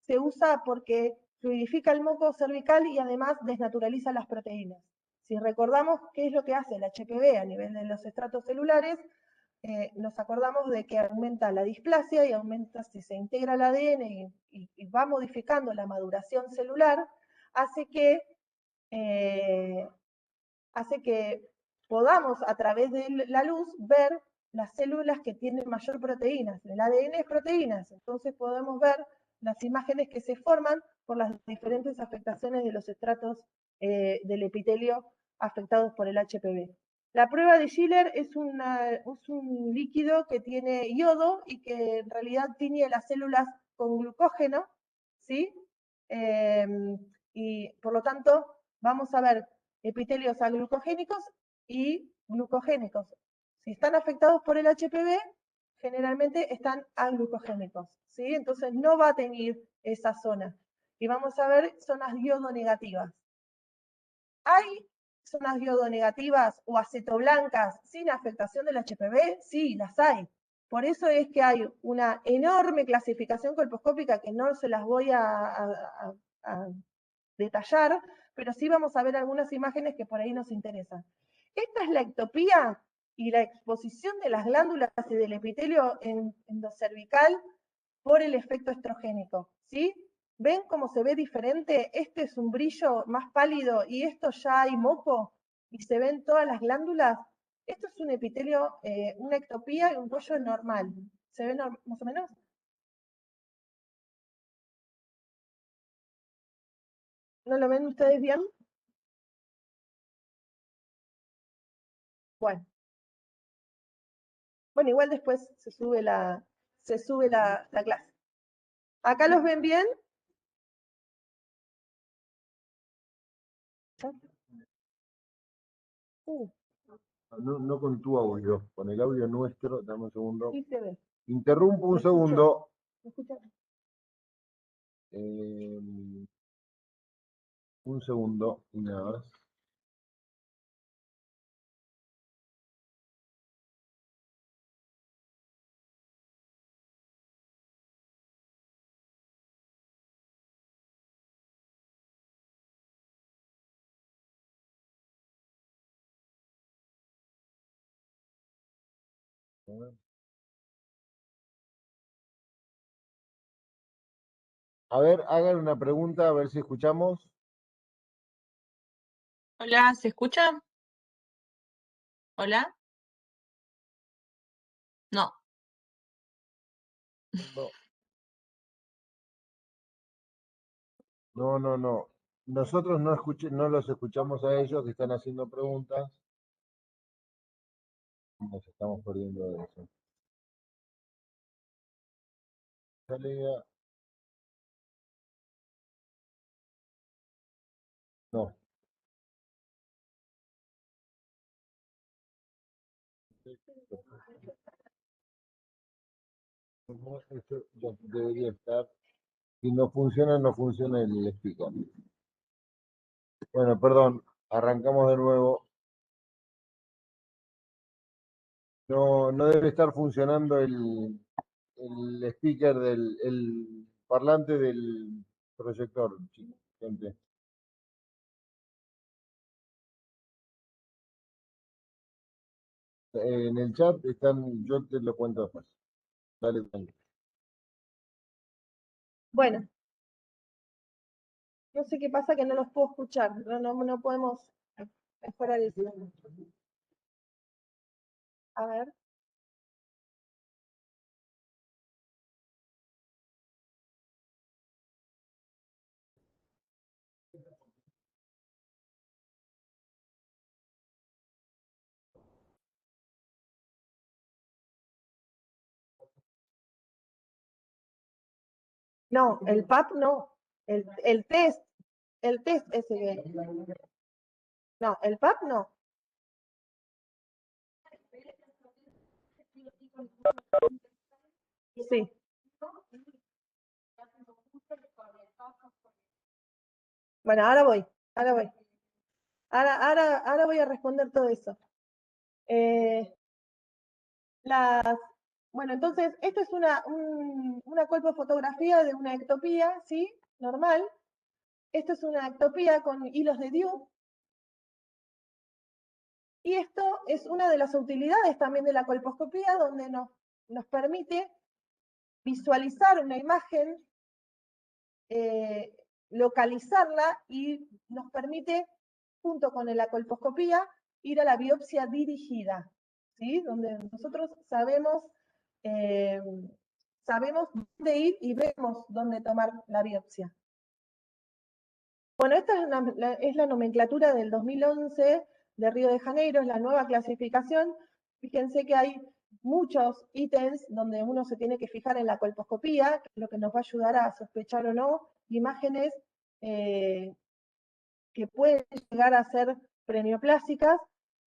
se usa porque fluidifica el moco cervical y además desnaturaliza las proteínas. Si recordamos qué es lo que hace el HPV a nivel de los estratos celulares, nos acordamos de que aumenta la displasia y aumenta, si se integra el ADN y va modificando la maduración celular, hace que hace que podamos a través de la luz ver las células que tienen mayor proteínas. El ADN es proteínas, entonces podemos ver las imágenes que se forman por las diferentes afectaciones de los estratos del epitelio afectados por el HPV. La prueba de Schiller es un líquido que tiene yodo y que en realidad tiñe las células con glucógeno, ¿sí? Y por lo tanto vamos a ver epitelios aglucogénicos y glucogénicos. Si están afectados por el HPV, generalmente están aglucogénicos, ¿sí? Entonces no va a tener esa zona. Y vamos a ver zonas yodo negativas. ¿Hay zonas yodo negativas o acetoblancas sin afectación del HPV? Sí, las hay. Por eso es que hay una enorme clasificación colposcópica que no se las voy a detallar, pero sí vamos a ver algunas imágenes que por ahí nos interesan. Esta es la ectopía y la exposición de las glándulas y del epitelio endocervical por el efecto estrogénico, ¿sí? ¿Ven cómo se ve diferente? Este es un brillo más pálido y esto ya hay moco y se ven todas las glándulas. Esto es un epitelio, una ectopía y un cuello normal. ¿Se ven más o menos? ¿No lo ven ustedes bien? Bueno. Bueno, igual después se sube la clase. ¿Acá los ven bien? No con tu audio, con el audio nuestro. Dame un segundo. Sí se ve. Interrumpo un ¿Me escuchan? segundo. ¿Me escuchan? Un segundo y nada más. A ver, hagan una pregunta, a ver si escuchamos. Hola, ¿se escucha? ¿Hola? No. No. Nosotros no los escuchamos a ellos que están haciendo preguntas. Nos estamos perdiendo de eso. Salida. No. Esto ya debería estar. Si no funciona, no funciona el speaker. Bueno, perdón, arrancamos de nuevo. No debe estar funcionando el speaker el parlante del proyector, gente. En el chat están, yo te lo cuento después. Dale, tranqui. Bueno, no sé qué pasa que no los puedo escuchar. No podemos mejorar eso. A ver. No, el PAP no. El test ese. No, el PAP no. Sí. Bueno, ahora voy. Ahora voy a responder todo eso. Bueno, entonces, esto es una colpofotografía de una ectopía, ¿sí? Normal. Esto es una ectopía con hilos de Dew. Y esto es una de las utilidades también de la colposcopía, donde nos permite visualizar una imagen, localizarla y nos permite junto con la colposcopía, ir a la biopsia dirigida, ¿sí? Donde nosotros sabemos dónde ir y vemos dónde tomar la biopsia. Bueno, esta es la nomenclatura del 2011 de Río de Janeiro, es la nueva clasificación. Fíjense que hay muchos ítems donde uno se tiene que fijar en la colposcopía, que es lo que nos va a ayudar a sospechar o no imágenes que pueden llegar a ser preneoplásicas,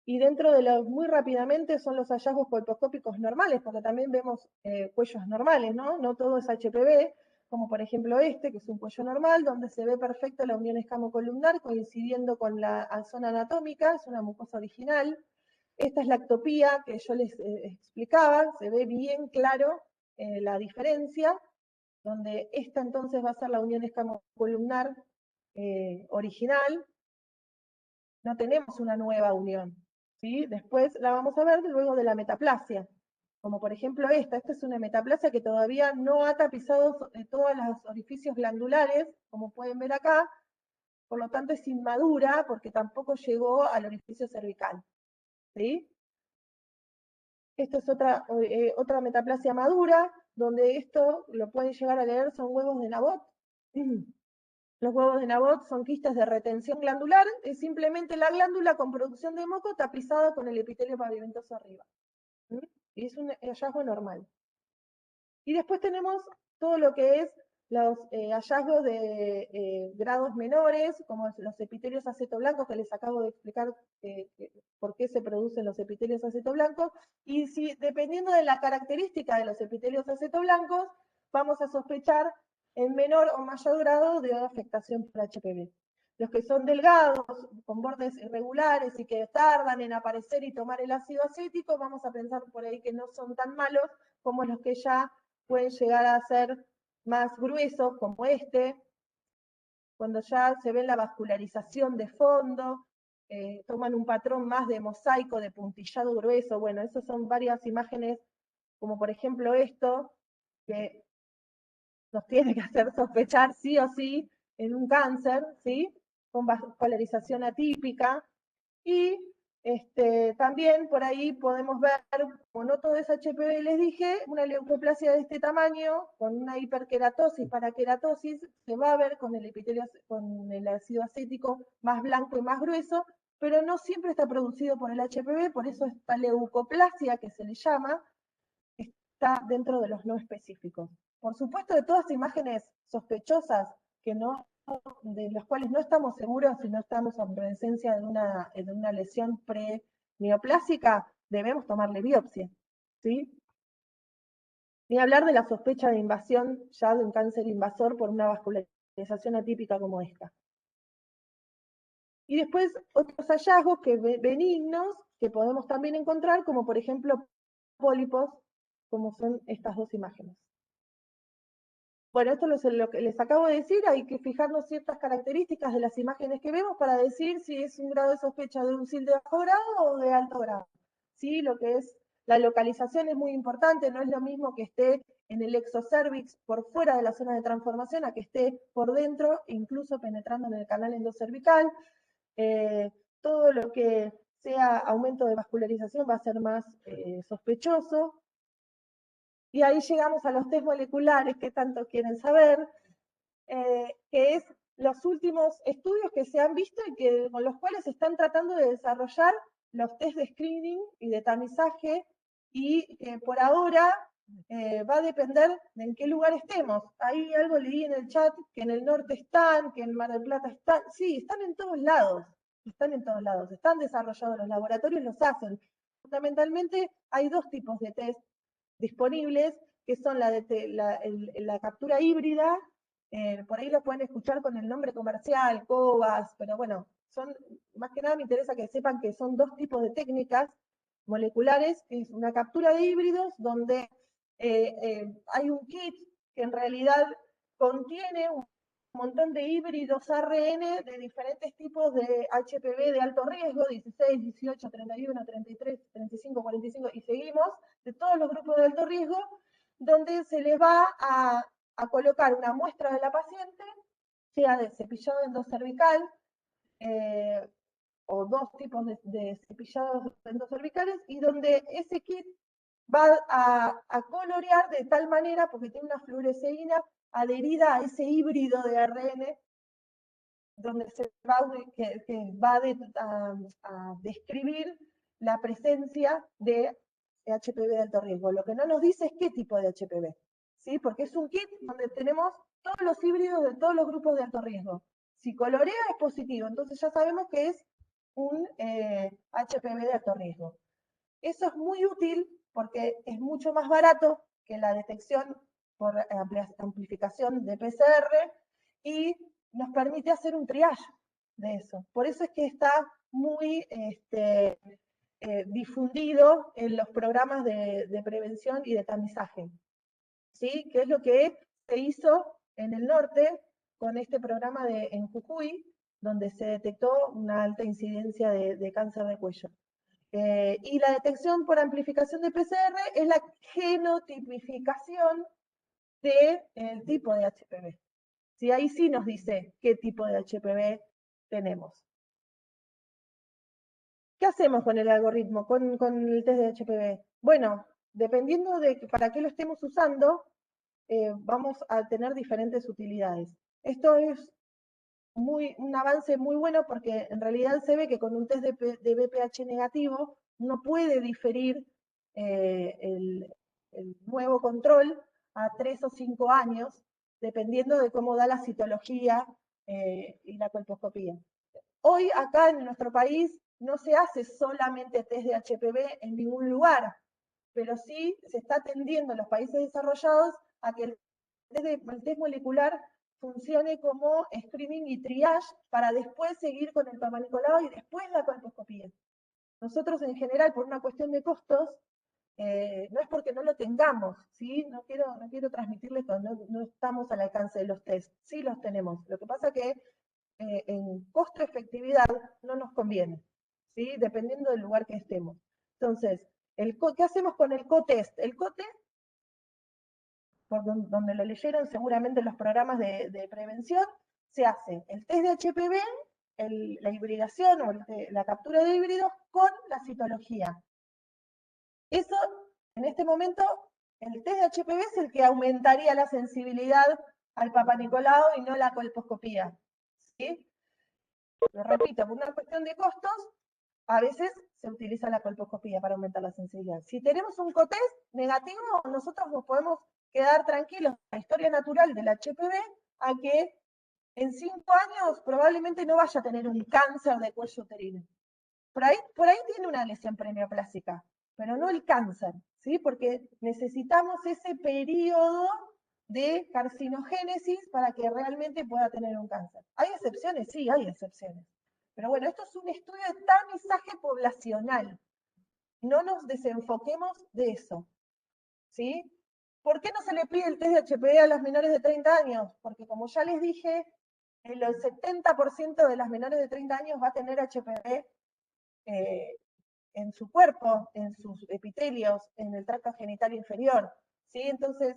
y dentro de los, muy rápidamente, son los hallazgos colposcópicos normales, porque también vemos cuellos normales, ¿no? No todo es HPV, como por ejemplo este, que es un cuello normal, donde se ve perfecto la unión escamocolumnar, coincidiendo con la zona anatómica, es una mucosa original. Esta es la ectopía que yo les explicaba, se ve bien claro la diferencia, donde esta entonces va a ser la unión escamocolumnar original. No tenemos una nueva unión, ¿sí? Después la vamos a ver luego de la metaplasia, como por ejemplo esta es una metaplasia que todavía no ha tapizado todos los orificios glandulares, como pueden ver acá, por lo tanto es inmadura porque tampoco llegó al orificio cervical, ¿sí? Esta es otra metaplasia madura, donde esto lo pueden llegar a leer, son huevos de Nabot. Los huevos de Nabot son quistes de retención glandular, es simplemente la glándula con producción de moco tapizada con el epitelio pavimentoso arriba. Y es un hallazgo normal. Y después tenemos todo lo que es los hallazgos de grados menores, como los epitelios acetoblancos, que les acabo de explicar por qué se producen los epitelios acetoblancos, y si, dependiendo de la característica de los epitelios acetoblancos, vamos a sospechar en menor o mayor grado de afectación por HPV. Los que son delgados, con bordes irregulares y que tardan en aparecer y tomar el ácido acético, vamos a pensar por ahí que no son tan malos como los que ya pueden llegar a ser más gruesos, como este, cuando ya se ve la vascularización de fondo, toman un patrón más de mosaico, de puntillado grueso. Bueno, esas son varias imágenes, como por ejemplo esto, que nos tiene que hacer sospechar sí o sí en un cáncer, ¿sí? Con vascularización atípica. Y también por ahí podemos ver, como no todo es HPV, les dije, una leucoplasia de este tamaño, con una hiperkeratosis, parakeratosis, se va a ver con el epitelio, con el ácido acético más blanco y más grueso, pero no siempre está producido por el HPV, por eso esta leucoplasia, que se le llama, está dentro de los no específicos. Por supuesto, de todas imágenes sospechosas que no, de las cuales no estamos seguros si no estamos en presencia de una lesión pre-neoplásica, debemos tomarle biopsia, ¿sí? Ni hablar de la sospecha de invasión ya de un cáncer invasor por una vascularización atípica como esta. Y después otros hallazgos benignos que podemos también encontrar, como por ejemplo pólipos, como son estas dos imágenes. Bueno, esto es lo que les acabo de decir, hay que fijarnos ciertas características de las imágenes que vemos para decir si es un grado de sospecha de un SIL de bajo grado o de alto grado. ¿Sí? Lo que es la localización es muy importante, no es lo mismo que esté en el exocervix por fuera de la zona de transformación a que esté por dentro, incluso penetrando en el canal endocervical. Todo lo que sea aumento de vascularización va a ser más sospechoso. Y ahí llegamos a los test moleculares que tanto quieren saber, que es los últimos estudios que se han visto y con los cuales se están tratando de desarrollar los test de screening y de tamizaje, y por ahora va a depender de en qué lugar estemos. Ahí algo leí en el chat, que en el norte están, que en Mar del Plata están. Sí, están en todos lados, están desarrollados, los laboratorios los hacen. Fundamentalmente hay dos tipos de test disponibles, que son la captura híbrida, por ahí lo pueden escuchar con el nombre comercial, COVAS, pero bueno, más que nada me interesa que sepan que son dos tipos de técnicas moleculares, que es una captura de híbridos, donde hay un kit que en realidad contiene un montón de híbridos ARN de diferentes tipos de HPV de alto riesgo, 16, 18, 31, 33, 35, 45, y seguimos, de todos los grupos de alto riesgo, donde se les va a colocar una muestra de la paciente, sea de cepillado endocervical, o 2 tipos de cepillados endocervicales, y donde ese kit va a colorear de tal manera, porque tiene una fluoresceína adherida a ese híbrido de ARN, donde se va, que va a describir la presencia de HPV de alto riesgo. Lo que no nos dice es qué tipo de HPV, ¿sí? Porque es un kit donde tenemos todos los híbridos de todos los grupos de alto riesgo. Si colorea es positivo, entonces ya sabemos que es un HPV de alto riesgo. Eso es muy útil porque es mucho más barato que la detección por amplificación de PCR y nos permite hacer un triage de eso. Por eso es que está muy difundido en los programas de prevención y de tamizaje, ¿sí? Que es lo que se hizo en el norte con este programa en Jujuy, donde se detectó una alta incidencia de cáncer de cuello. Y la detección por amplificación de PCR es la genotipificación del tipo de HPV. ¿Sí? Ahí sí nos dice qué tipo de HPV tenemos. ¿Qué hacemos con el algoritmo, con el test de HPV? Bueno, dependiendo de para qué lo estemos usando, vamos a tener diferentes utilidades. Esto es un avance muy bueno porque en realidad se ve que con un test de BPH negativo uno puede diferir el nuevo control a 3 o 5 años, dependiendo de cómo da la citología y la colposcopía. Hoy acá en nuestro país no se hace solamente test de HPV en ningún lugar, pero sí se está tendiendo en los países desarrollados a que el test molecular funcione como screening y triage para después seguir con el Papa Nicolau y después la colposcopía. Nosotros en general, por una cuestión de costos, no es porque no lo tengamos, ¿sí? No quiero transmitirles que no estamos al alcance de los test, sí los tenemos. Lo que pasa es que en costo-efectividad no nos conviene, ¿sí? Dependiendo del lugar que estemos. Entonces, ¿qué hacemos con el co-test? El co-test, por donde lo leyeron seguramente los programas de prevención, se hace el test de HPV, la hibridación o la captura de híbridos con la citología. Eso, en este momento, el test de HPV es el que aumentaría la sensibilidad al Papa Nicolau y no la colposcopía, ¿sí? Lo repito, por una cuestión de costos, a veces se utiliza la colposcopía para aumentar la sensibilidad. Si tenemos un cotest negativo, nosotros nos podemos quedar tranquilos. La historia natural del HPV a que en 5 años probablemente no vaya a tener un cáncer de cuello uterino. Por ahí tiene una lesión preneoplásica, pero no el cáncer, ¿sí? Porque necesitamos ese periodo de carcinogénesis para que realmente pueda tener un cáncer. ¿Hay excepciones? Sí, hay excepciones. Pero bueno, esto es un estudio de tamizaje poblacional. No nos desenfoquemos de eso, ¿sí? ¿Por qué no se le pide el test de HPV a las menores de 30 años? Porque como ya les dije, el 70% de las menores de 30 años va a tener HPV en su cuerpo, en sus epitelios, en el tracto genital inferior, ¿sí? Entonces,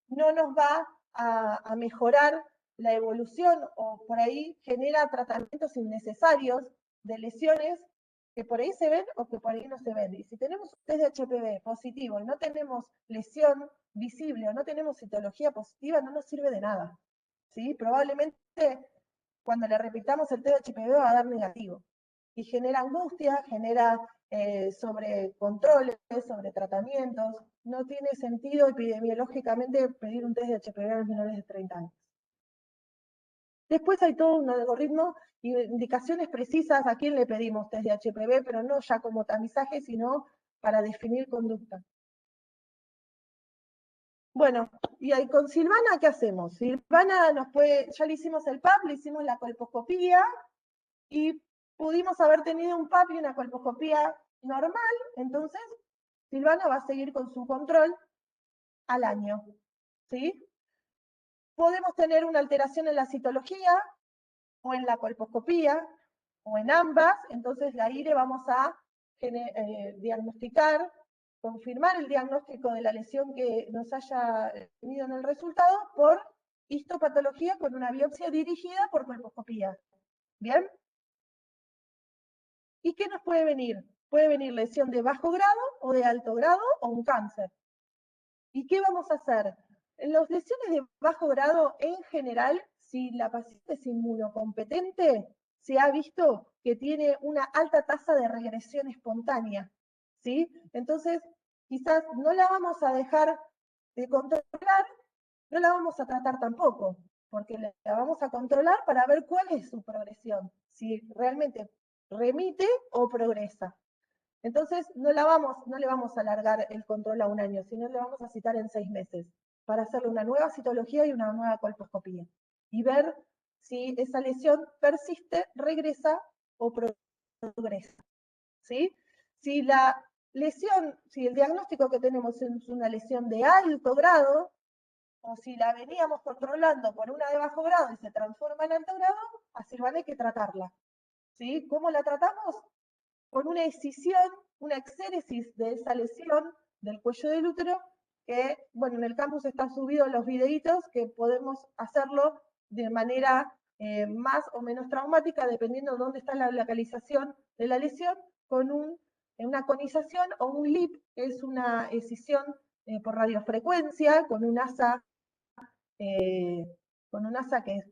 no nos va a mejorar la evolución o por ahí genera tratamientos innecesarios de lesiones que por ahí se ven o que por ahí no se ven. Y si tenemos un test de HPV positivo y no tenemos lesión visible o no tenemos citología positiva, no nos sirve de nada, ¿sí? Probablemente cuando le repitamos el test de HPV va a dar negativo. Y genera angustia, genera sobre controles, sobre tratamientos. No tiene sentido epidemiológicamente pedir un test de HPV a los menores de 30 años. Después hay todo un algoritmo y indicaciones precisas a quién le pedimos test de HPV, pero no ya como tamizaje, sino para definir conducta. Bueno, y ahí con Silvana, ¿qué hacemos? Silvana ya le hicimos el PAP, le hicimos la colposcopía y pudimos haber tenido un PAP y una colposcopía normal, entonces Silvana va a seguir con su control al año, ¿sí? Podemos tener una alteración en la citología o en la colposcopía o en ambas, entonces ahí le vamos a diagnosticar, confirmar el diagnóstico de la lesión que nos haya tenido en el resultado por histopatología con una biopsia dirigida por colposcopía. ¿Bien? ¿Y qué nos puede venir? Puede venir lesión de bajo grado o de alto grado o un cáncer. ¿Y qué vamos a hacer? En las lesiones de bajo grado, en general, si la paciente es inmunocompetente, se ha visto que tiene una alta tasa de regresión espontánea, ¿sí? Entonces, quizás no la vamos a dejar de controlar, no la vamos a tratar tampoco, porque la vamos a controlar para ver cuál es su progresión, si realmente remite o progresa. Entonces, no le vamos a alargar el control a un año, sino le vamos a citar en 6 meses para hacerle una nueva citología y una nueva colposcopía y ver si esa lesión persiste, regresa o progresa, ¿sí? Si la lesión, si el diagnóstico que tenemos es una lesión de alto grado, o si la veníamos controlando por una de bajo grado y se transforma en alto grado, a Silvana hay que tratarla, ¿sí? ¿Cómo la tratamos? Con una excisión, una exéresis de esa lesión del cuello del útero, que, bueno, en el campus están subidos los videitos que podemos hacerlo de manera más o menos traumática, dependiendo de dónde está la localización de la lesión, con una conización o un LIP, que es una excisión por radiofrecuencia, con un asa que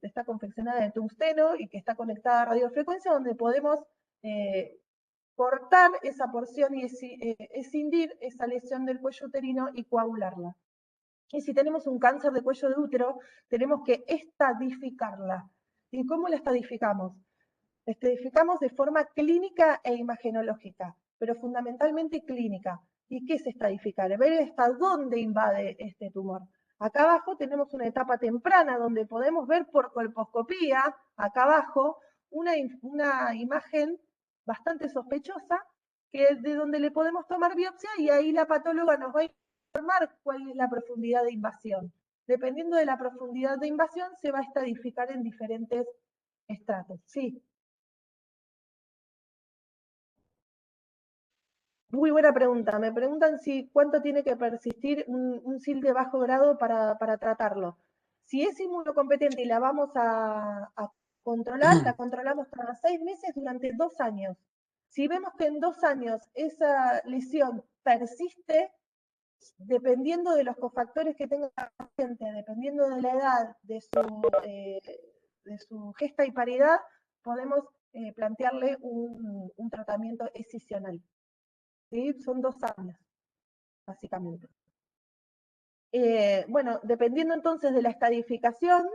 está confeccionada de tungsteno y que está conectada a radiofrecuencia, donde podemos cortar esa porción y escindir esa lesión del cuello uterino y coagularla. Y si tenemos un cáncer de cuello de útero, tenemos que estadificarla. ¿Y cómo la estadificamos? La estadificamos de forma clínica e imagenológica, pero fundamentalmente clínica. ¿Y qué es estadificar? Ver hasta dónde invade este tumor. Acá abajo tenemos una etapa temprana donde podemos ver por colposcopía, acá abajo, una imagen bastante sospechosa, que es de donde le podemos tomar biopsia y ahí la patóloga nos va a informar cuál es la profundidad de invasión. Dependiendo de la profundidad de invasión, se va a estadificar en diferentes estratos. Sí. Muy buena pregunta. Me preguntan si cuánto tiene que persistir un SIL de bajo grado para tratarlo. Si es inmunocompetente y la vamos a controlar, la controlamos cada 6 meses durante 2 años. Si vemos que en 2 años esa lesión persiste, dependiendo de los cofactores que tenga el paciente, dependiendo de la edad, de su gesta y paridad, podemos plantearle un tratamiento excisional. ¿Sí? Son 2 años, básicamente. Bueno, dependiendo entonces de la estadificación,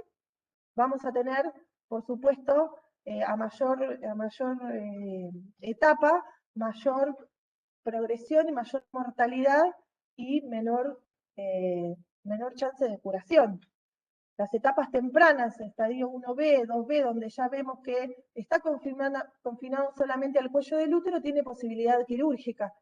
vamos a tener, por supuesto, a mayor etapa, mayor progresión y mayor mortalidad y menor chance de curación. Las etapas tempranas, estadio 1B, 2B, donde ya vemos que está confinado solamente al cuello del útero, tiene posibilidad quirúrgica.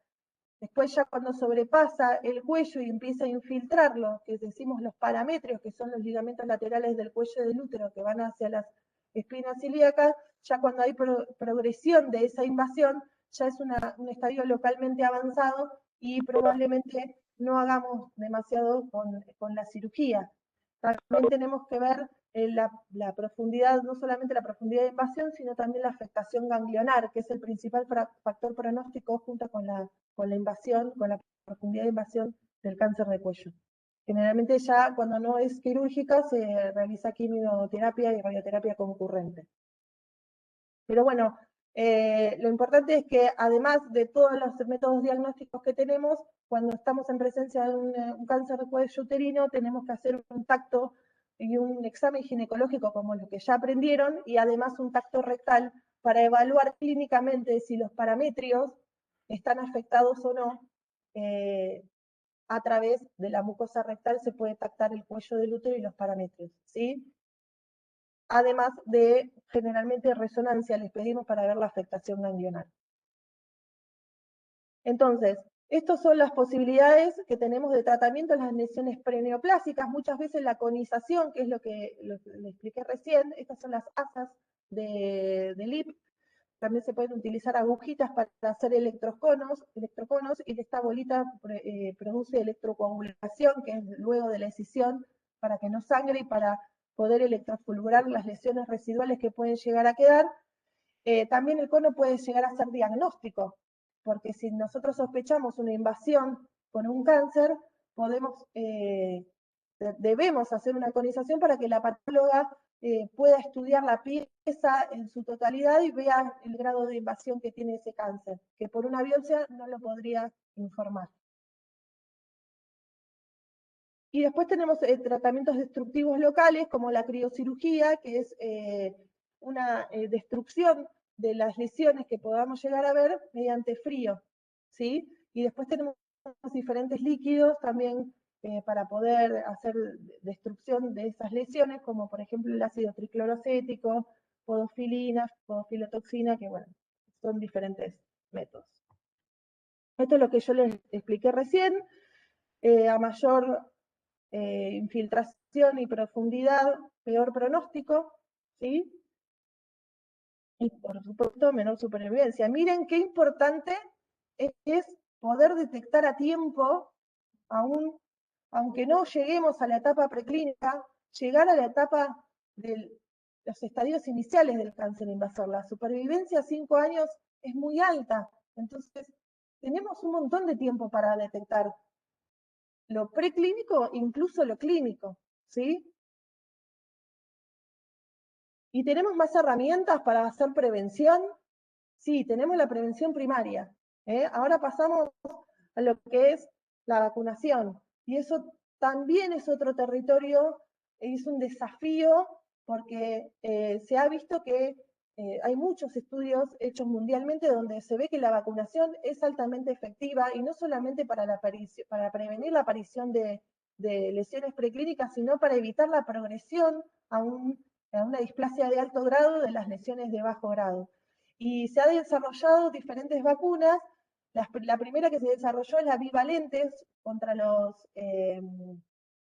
Después ya cuando sobrepasa el cuello y empieza a infiltrarlo, que decimos los parametrios, que son los ligamentos laterales del cuello del útero que van hacia las espinas ilíacas, ya cuando hay progresión de esa invasión, ya es un estadio localmente avanzado y probablemente no hagamos demasiado con la cirugía. También tenemos que ver la profundidad, no solamente la profundidad de invasión, sino también la afectación ganglionar, que es el principal factor pronóstico junto con la invasión, con la profundidad de invasión del cáncer de cuello. Generalmente ya cuando no es quirúrgica se realiza quimioterapia y radioterapia concurrente. Pero bueno, lo importante es que además de todos los métodos diagnósticos que tenemos, cuando estamos en presencia de un cáncer de cuello uterino, tenemos que hacer un tacto y un examen ginecológico como lo que ya aprendieron, y además un tacto rectal para evaluar clínicamente si los parametrios están afectados o no. A través de la mucosa rectal se puede tactar el cuello del útero y los parametrios, ¿sí? Además de, generalmente, resonancia les pedimos para ver la afectación ganglionar. Entonces, estas son las posibilidades que tenemos de tratamiento en las lesiones preneoplásicas. Muchas veces la conización, que es lo que le expliqué recién, estas son las asas de LIP. También se pueden utilizar agujitas para hacer electroconos, y esta bolita produce electrocoagulación, que es luego de la excisión, para que no sangre y para poder electrofulgurar las lesiones residuales que pueden llegar a quedar. También el cono puede llegar a ser diagnóstico, porque si nosotros sospechamos una invasión con un cáncer, debemos hacer una conización para que la patóloga pueda estudiar la pieza en su totalidad y vea el grado de invasión que tiene ese cáncer, que por una biopsia no lo podría informar. Y después tenemos tratamientos destructivos locales, como la criocirugía, que es una destrucción de las lesiones que podamos llegar a ver mediante frío, ¿sí? Y después tenemos diferentes líquidos también para poder hacer destrucción de esas lesiones, como por ejemplo el ácido triclorocético, podofilina, podofilotoxina, que bueno, son diferentes métodos. Esto es lo que yo les expliqué recién. A mayor infiltración y profundidad, peor pronóstico, ¿sí? Y por supuesto, menor supervivencia. Miren qué importante es poder detectar a tiempo, aunque no lleguemos a la etapa preclínica, llegar a la etapa de los estadios iniciales del cáncer invasor. La supervivencia a 5 años es muy alta, entonces tenemos un montón de tiempo para detectar lo preclínico, incluso lo clínico, ¿sí? ¿Y tenemos más herramientas para hacer prevención? Sí, tenemos la prevención primaria. Ahora pasamos a lo que es la vacunación. Y eso también es otro territorio, es un desafío, porque se ha visto que hay muchos estudios hechos mundialmente donde se ve que la vacunación es altamente efectiva, y no solamente para prevenir la aparición de lesiones preclínicas, sino para evitar la progresión a una displasia de alto grado de las lesiones de bajo grado. Y se han desarrollado diferentes vacunas. La primera que se desarrolló es la bivalentes contra los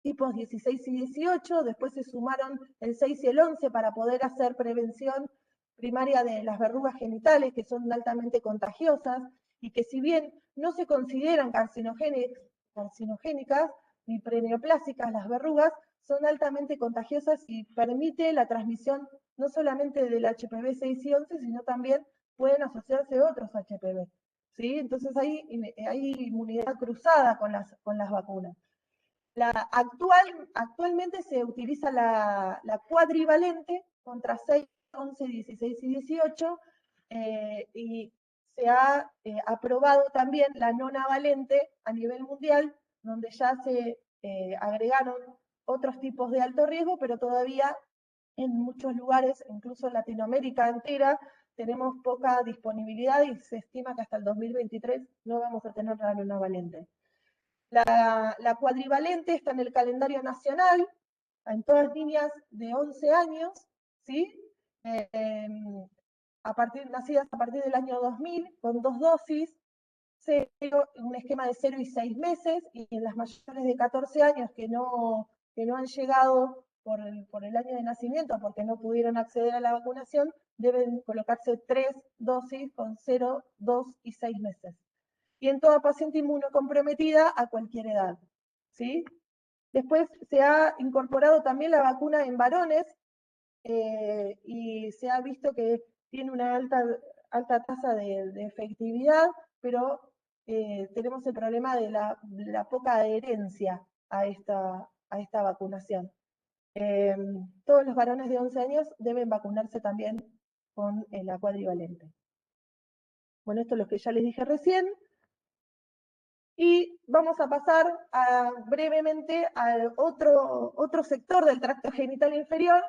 tipos 16 y 18, después se sumaron el 6 y el 11 para poder hacer prevención primaria de las verrugas genitales, que son altamente contagiosas, y que si bien no se consideran carcinogénicas ni preneoplásicas las verrugas, son altamente contagiosas y permite la transmisión no solamente del HPV 6 y 11, sino también pueden asociarse otros HPV, ¿sí? Entonces hay inmunidad cruzada con las vacunas. Actualmente se utiliza la cuadrivalente contra 6, 11, 16 y 18, y se ha aprobado también la nonavalente a nivel mundial, donde ya se agregaron otros tipos de alto riesgo, pero todavía en muchos lugares, incluso en Latinoamérica entera, tenemos poca disponibilidad y se estima que hasta el 2023 no vamos a tener la nonavalente. La cuadrivalente está en el calendario nacional, en todas niñas de 11 años, ¿sí? Nacidas a partir del año 2000, con 2 dosis, un esquema de 0 y 6 meses, y en las mayores de 14 años que no han llegado por el año de nacimiento, porque no pudieron acceder a la vacunación, deben colocarse 3 dosis con 0, 2 y 6 meses. Y en toda paciente inmunocomprometida a cualquier edad, ¿sí? Después se ha incorporado también la vacuna en varones, y se ha visto que tiene una alta tasa de efectividad, pero tenemos el problema de la poca adherencia a esta vacunación. Todos los varones de 11 años deben vacunarse también con la cuadrivalente. Bueno, esto es lo que ya les dije recién. Y vamos a pasar brevemente al otro sector del tracto genital inferior,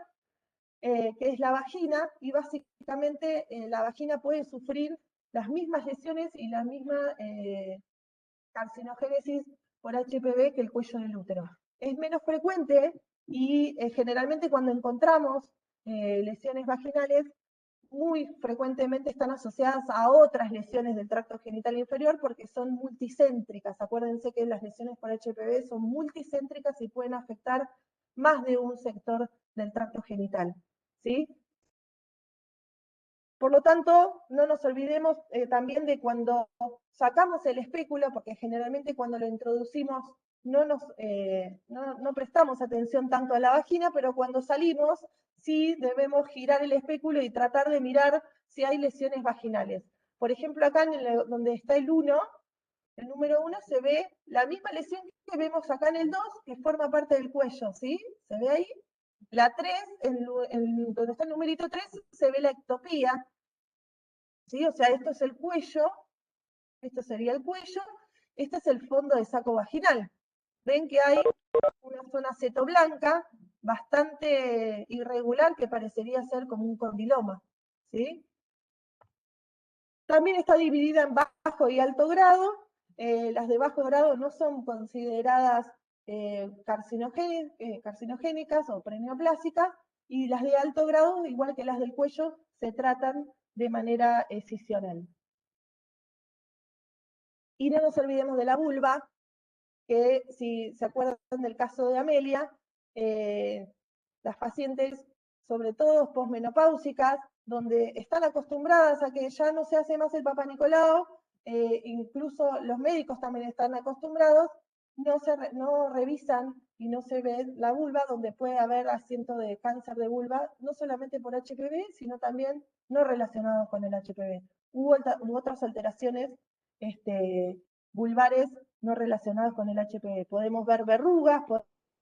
que es la vagina, y básicamente la vagina puede sufrir las mismas lesiones y la misma carcinogénesis por HPV que el cuello del útero. Es menos frecuente y generalmente cuando encontramos lesiones vaginales, muy frecuentemente están asociadas a otras lesiones del tracto genital inferior porque son multicéntricas. Acuérdense que las lesiones por HPV son multicéntricas y pueden afectar más de un sector del tracto genital, ¿sí? Por lo tanto, no nos olvidemos también de cuando sacamos el espéculo, porque generalmente cuando lo introducimos no prestamos atención tanto a la vagina, pero cuando salimos sí debemos girar el espéculo y tratar de mirar si hay lesiones vaginales. Por ejemplo, acá donde está el 1, el número 1, se ve la misma lesión que vemos acá en el 2, que forma parte del cuello, ¿sí? ¿Se ve ahí? La 3, donde está el numerito 3, se ve la ectopía, ¿sí? O sea, esto es el cuello, esto sería el cuello, este es el fondo de saco vaginal. Ven que hay una zona cetoblanca bastante irregular que parecería ser como un condiloma, ¿sí? También está dividida en bajo y alto grado. Las de bajo grado no son consideradas carcinogénicas o preneoplásicas, y las de alto grado, igual que las del cuello, se tratan de manera excisional. Y no nos olvidemos de la vulva, que si se acuerdan del caso de Amelia, las pacientes, sobre todo posmenopáusicas, donde están acostumbradas a que ya no se hace más el Papá Nicolau, incluso los médicos también están acostumbrados, no revisan y no se ve la vulva, donde puede haber asiento de cáncer de vulva, no solamente por HPV, sino también no relacionado con el HPV. Hubo otras alteraciones vulvares no relacionadas con el HPV. Podemos ver verrugas,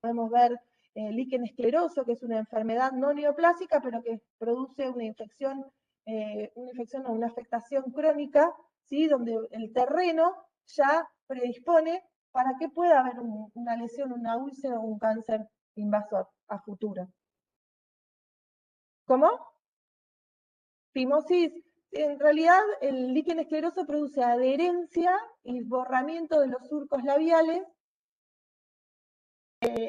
podemos ver líquen escleroso, que es una enfermedad no neoplásica, pero que produce una infección o una afectación crónica, ¿sí? Donde el terreno ya predispone para que pueda haber una lesión, una úlcera o un cáncer invasor a futuro. ¿Cómo? Fimosis. En realidad, el líquen escleroso produce adherencia y borramiento de los surcos labiales,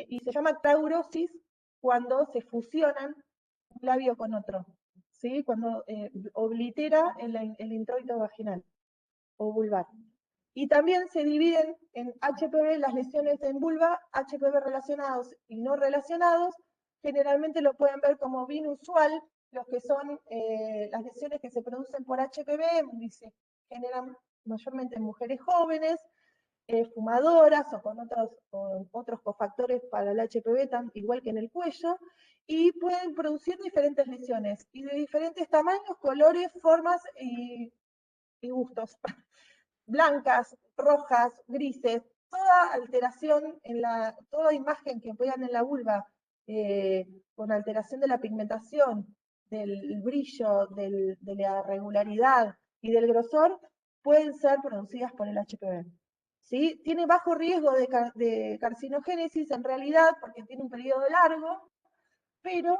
y se llama traurosis cuando se fusionan un labio con otro, ¿sí? Cuando oblitera el introito vaginal o vulvar. Y también se dividen en HPV, las lesiones en vulva, HPV relacionados y no relacionados. Generalmente lo pueden ver como binusual, los que son las lesiones que se producen por HPV, y se generan mayormente en mujeres jóvenes, fumadoras o con otros cofactores para el HPV, igual que en el cuello, y pueden producir diferentes lesiones, y de diferentes tamaños, colores, formas y gustos. Blancas, rojas, grises, toda alteración, toda imagen que vean en la vulva con alteración de la pigmentación, del brillo, de la regularidad y del grosor, pueden ser producidas por el HPV. ¿Sí? Tiene bajo riesgo de carcinogénesis en realidad, porque tiene un periodo largo, pero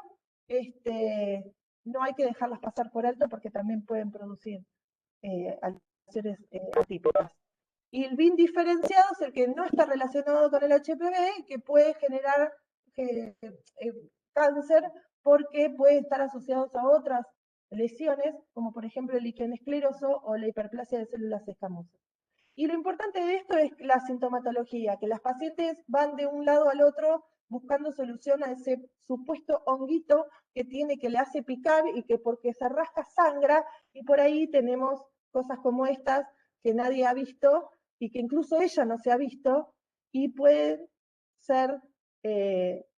no hay que dejarlas pasar por alto porque también pueden producir alteraciones atípicas. Y el BIN diferenciado es el que no está relacionado con el HPV y que puede generar cáncer porque puede estar asociado a otras lesiones, como por ejemplo el líquen escleroso o la hiperplasia de células escamosas. Y lo importante de esto es la sintomatología, que las pacientes van de un lado al otro buscando solución a ese supuesto honguito que le hace picar y que porque se rasca sangra, y por ahí tenemos cosas como estas que nadie ha visto y que incluso ella no se ha visto, y pueden ser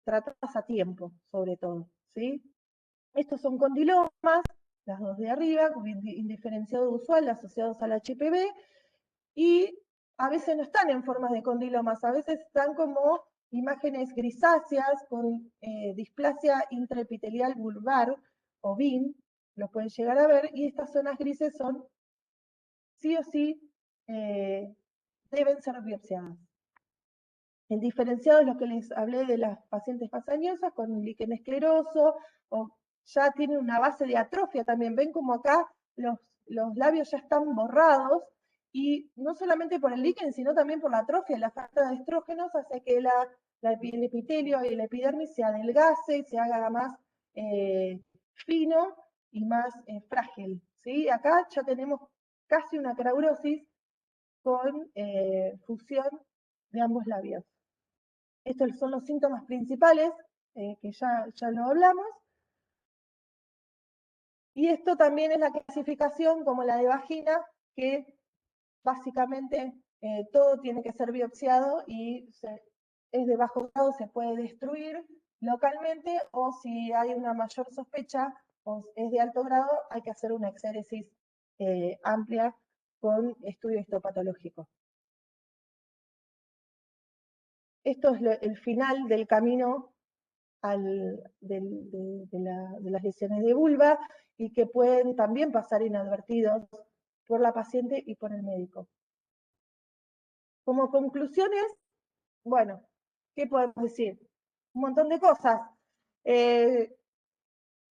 tratadas a tiempo, sobre todo, ¿sí? Estos son condilomas, las dos de arriba, indiferenciado usual, asociados al HPV, y a veces no están en formas de condilomas, a veces están como imágenes grisáceas con displasia intraepitelial vulvar o BIN, lo pueden llegar a ver, y estas zonas grises son sí o sí deben ser biopsiadas. El diferenciado es lo que les hablé de las pacientes pasañosas con líquen escleroso, o ya tienen una base de atrofia también. Ven como acá los labios ya están borrados, y no solamente por el líquen, sino también por la atrofia. La falta de estrógenos hace que el epitelio y la epidermis se adelgace y se haga más fino y más frágil, ¿sí? Acá ya tenemos casi una craurosis con fusión de ambos labios. Estos son los síntomas principales, que ya lo hablamos. Y esto también es la clasificación como la de vagina, que básicamente todo tiene que ser biopsiado y es de bajo grado, se puede destruir, localmente, o si hay una mayor sospecha o es de alto grado, hay que hacer una exéresis amplia con estudio histopatológico. Esto es el final del camino de las lesiones de vulva y que pueden también pasar inadvertidos por la paciente y por el médico. Como conclusiones, bueno, ¿qué podemos decir? Un montón de cosas.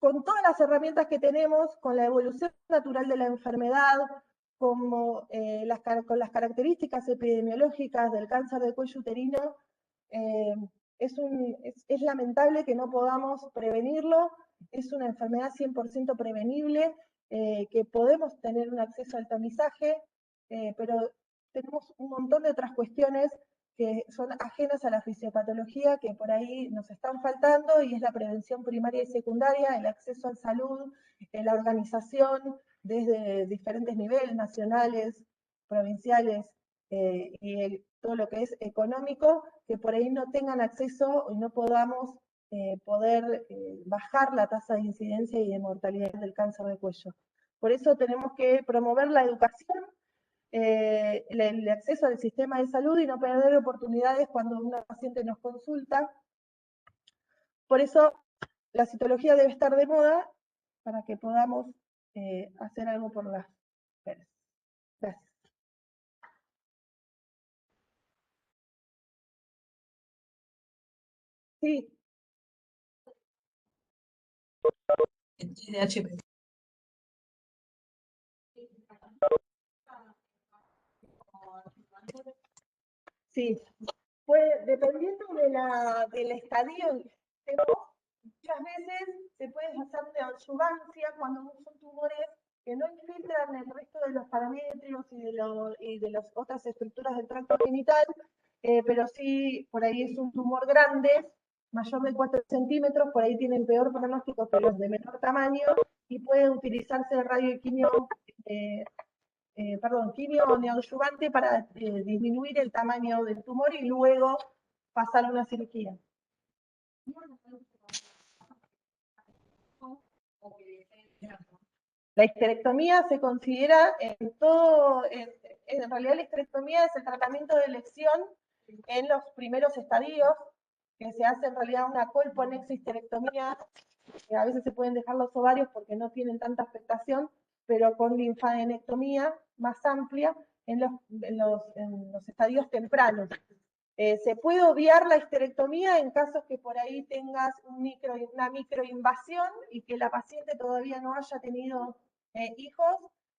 Con todas las herramientas que tenemos, con la evolución natural de la enfermedad, como, con las características epidemiológicas del cáncer de cuello uterino, es lamentable que no podamos prevenirlo. Es una enfermedad 100% prevenible, que podemos tener un acceso al tamizaje, pero tenemos un montón de otras cuestiones que son ajenas a la fisiopatología, que por ahí nos están faltando, y es la prevención primaria y secundaria, el acceso a salud, la organización desde diferentes niveles, nacionales, provinciales, y todo lo que es económico, que por ahí no tengan acceso y no podamos poder bajar la tasa de incidencia y de mortalidad del cáncer de cuello. Por eso tenemos que promover la educación, el acceso al sistema de salud y no perder oportunidades cuando una paciente nos consulta. Por eso la citología debe estar de moda para que podamos hacer algo por las mujeres. Gracias. Sí. DHP. Sí, pues dependiendo del estadio en que estemos, muchas veces se puede hacer neoadjuvancia cuando son tumores que no infiltran el resto de los parámetros y de las otras estructuras del tracto genital, pero sí, por ahí es un tumor grande, mayor de 4 centímetros, por ahí tienen peor pronóstico que los de menor tamaño, y puede utilizarse radioquimio, quimio neoadyuvante para disminuir el tamaño del tumor y luego pasar a una cirugía. La histerectomía se considera en todo, en realidad la histerectomía es el tratamiento de elección en los primeros estadios, que se hace en realidad una colponexisterectomía, que a veces se pueden dejar los ovarios porque no tienen tanta afectación, pero con linfadenectomía más amplia en los estadios tempranos. Se puede obviar la histerectomía en casos que por ahí tengas una microinvasión y que la paciente todavía no haya tenido hijos,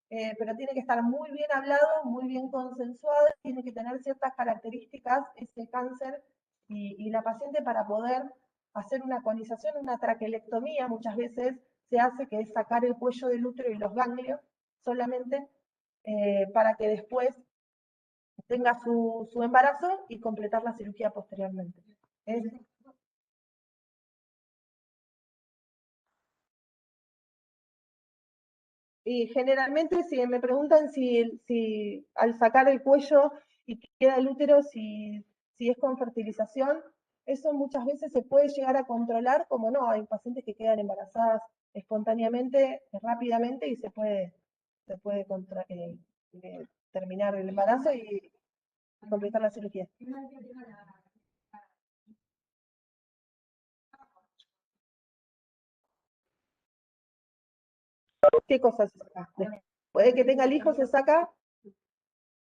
pero tiene que estar muy bien hablado, muy bien consensuado, tiene que tener ciertas características ese cáncer y la paciente para poder hacer una conización, una traquelectomía muchas veces se hace, que es sacar el cuello del útero y los ganglios solamente, para que después tenga su embarazo y completar la cirugía posteriormente. Y generalmente si me preguntan si al sacar el cuello y queda el útero, si es con fertilización, eso muchas veces se puede llegar a controlar, como no, hay pacientes que quedan embarazadas espontáneamente, rápidamente, y se puede terminar el embarazo y completar la cirugía. ¿Qué cosas se saca? Puede que tenga el hijo, se saca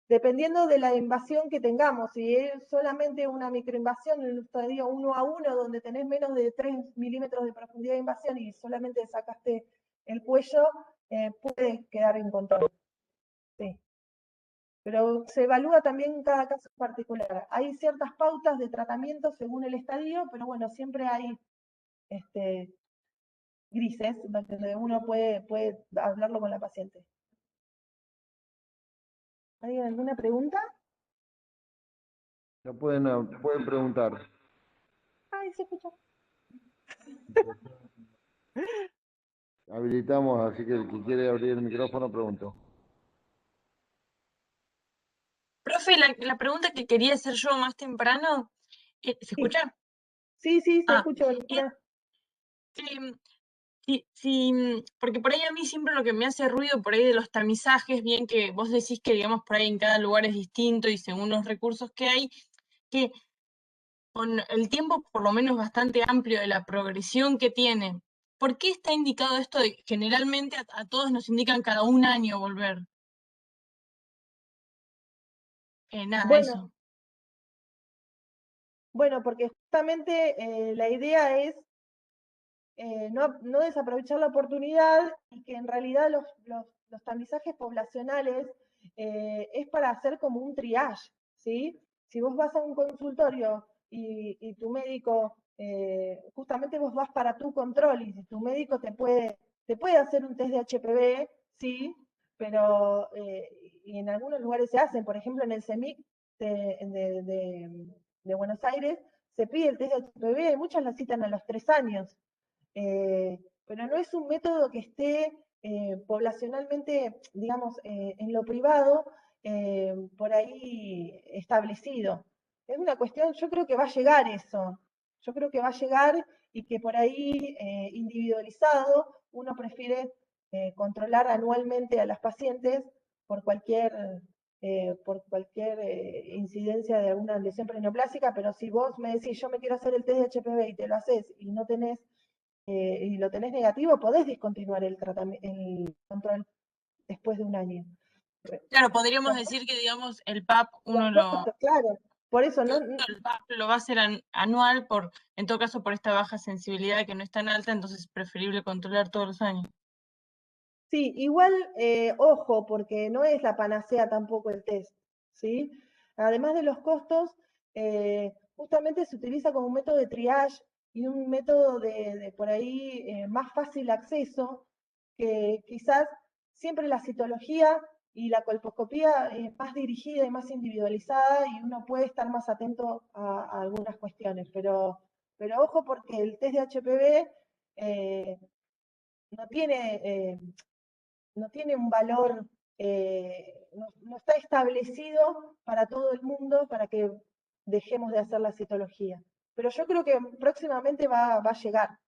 dependiendo de la invasión que tengamos. Si es solamente una microinvasión en el estadio 1 a 1, donde tenés menos de 3 milímetros de profundidad de invasión y solamente sacaste el cuello, puede quedar en control. Sí. Pero se evalúa también cada caso particular. Hay ciertas pautas de tratamiento según el estadio, pero bueno, siempre hay grises donde uno puede hablarlo con la paciente. ¿Hay alguna pregunta? No pueden preguntar. Ay, se escucha. Habilitamos, así que el que quiere abrir el micrófono, preguntó. Profe, la pregunta que quería hacer yo más temprano, ¿se escucha? Sí, sí, se Ah, escucha, Valentina. Porque por ahí a mí siempre lo que me hace ruido por ahí de los tamizajes, bien que vos decís que digamos por ahí en cada lugar es distinto y según los recursos que hay, que con el tiempo por lo menos bastante amplio de la progresión que tiene, ¿por qué está indicado esto de que generalmente a todos nos indican cada un año volver? Nada, Bueno, eso. bueno, porque justamente la idea es no desaprovechar la oportunidad y que en realidad los tamizajes poblacionales es para hacer como un triage, ¿sí? Si vos vas a un consultorio y tu médico, justamente vos vas para tu control y si tu médico te puede hacer un test de HPV, sí, pero y en algunos lugares se hacen, por ejemplo en el CEMIC de Buenos Aires, se pide el test de HPV y muchas la citan a los 3 años. Pero no es un método que esté poblacionalmente, digamos, en lo privado, por ahí establecido. Es una cuestión, yo creo que va a llegar eso, yo creo que va a llegar y que por ahí individualizado uno prefiere controlar anualmente a las pacientes por cualquier incidencia de alguna lesión perineoplásica, pero si vos me decís, yo me quiero hacer el test de HPV y te lo haces y no tenés y lo tenés negativo, podés discontinuar el control después de un año. Claro, podríamos decir que digamos el PAP uno lo, Claro, por eso no, el PAP lo va a hacer anual en todo caso por esta baja sensibilidad que no es tan alta, entonces es preferible controlar todos los años. sí, igual, ojo, porque no es la panacea tampoco el test, ¿sí? Además de los costos, justamente se utiliza como un método de triage y un método de por ahí más fácil acceso, que quizás siempre la citología y la colposcopía es más dirigida y más individualizada y uno puede estar más atento a algunas cuestiones, pero ojo porque el test de HPV no tiene... no tiene un valor, no está establecido para todo el mundo para que dejemos de hacer la citología. Pero yo creo que próximamente va a llegar,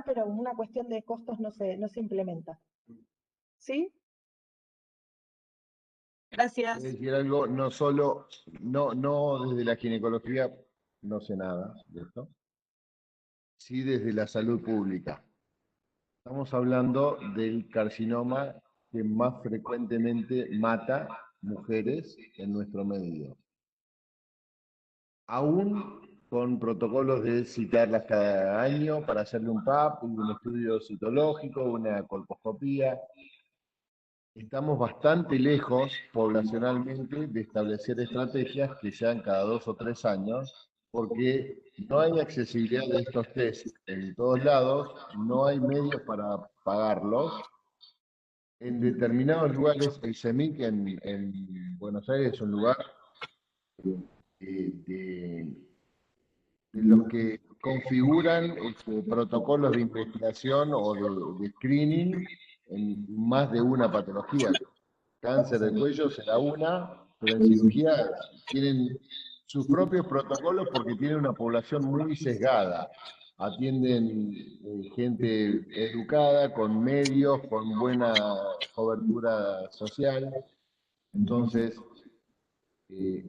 pero una cuestión de costos no se implementa. ¿Sí? Gracias. Decir algo, no solo, no desde la ginecología, no sé nada de esto, sí desde la salud pública. Estamos hablando del carcinoma que más frecuentemente mata mujeres en nuestro medio. Aún con protocolos de citarlas cada año para hacerle un PAP, un estudio citológico, una colposcopía. Estamos bastante lejos poblacionalmente de establecer estrategias que sean cada 2 o 3 años, porque no hay accesibilidad de estos test en todos lados, no hay medios para pagarlos. En determinados lugares, el CEMIC en Buenos Aires es un lugar de los que configuran protocolos de investigación o de screening en más de una patología. Cáncer de cuello será una, pero en cirugía tienen sus propios protocolos porque tienen una población muy sesgada. Atienden gente educada, con medios, con buena cobertura social. Entonces, eh,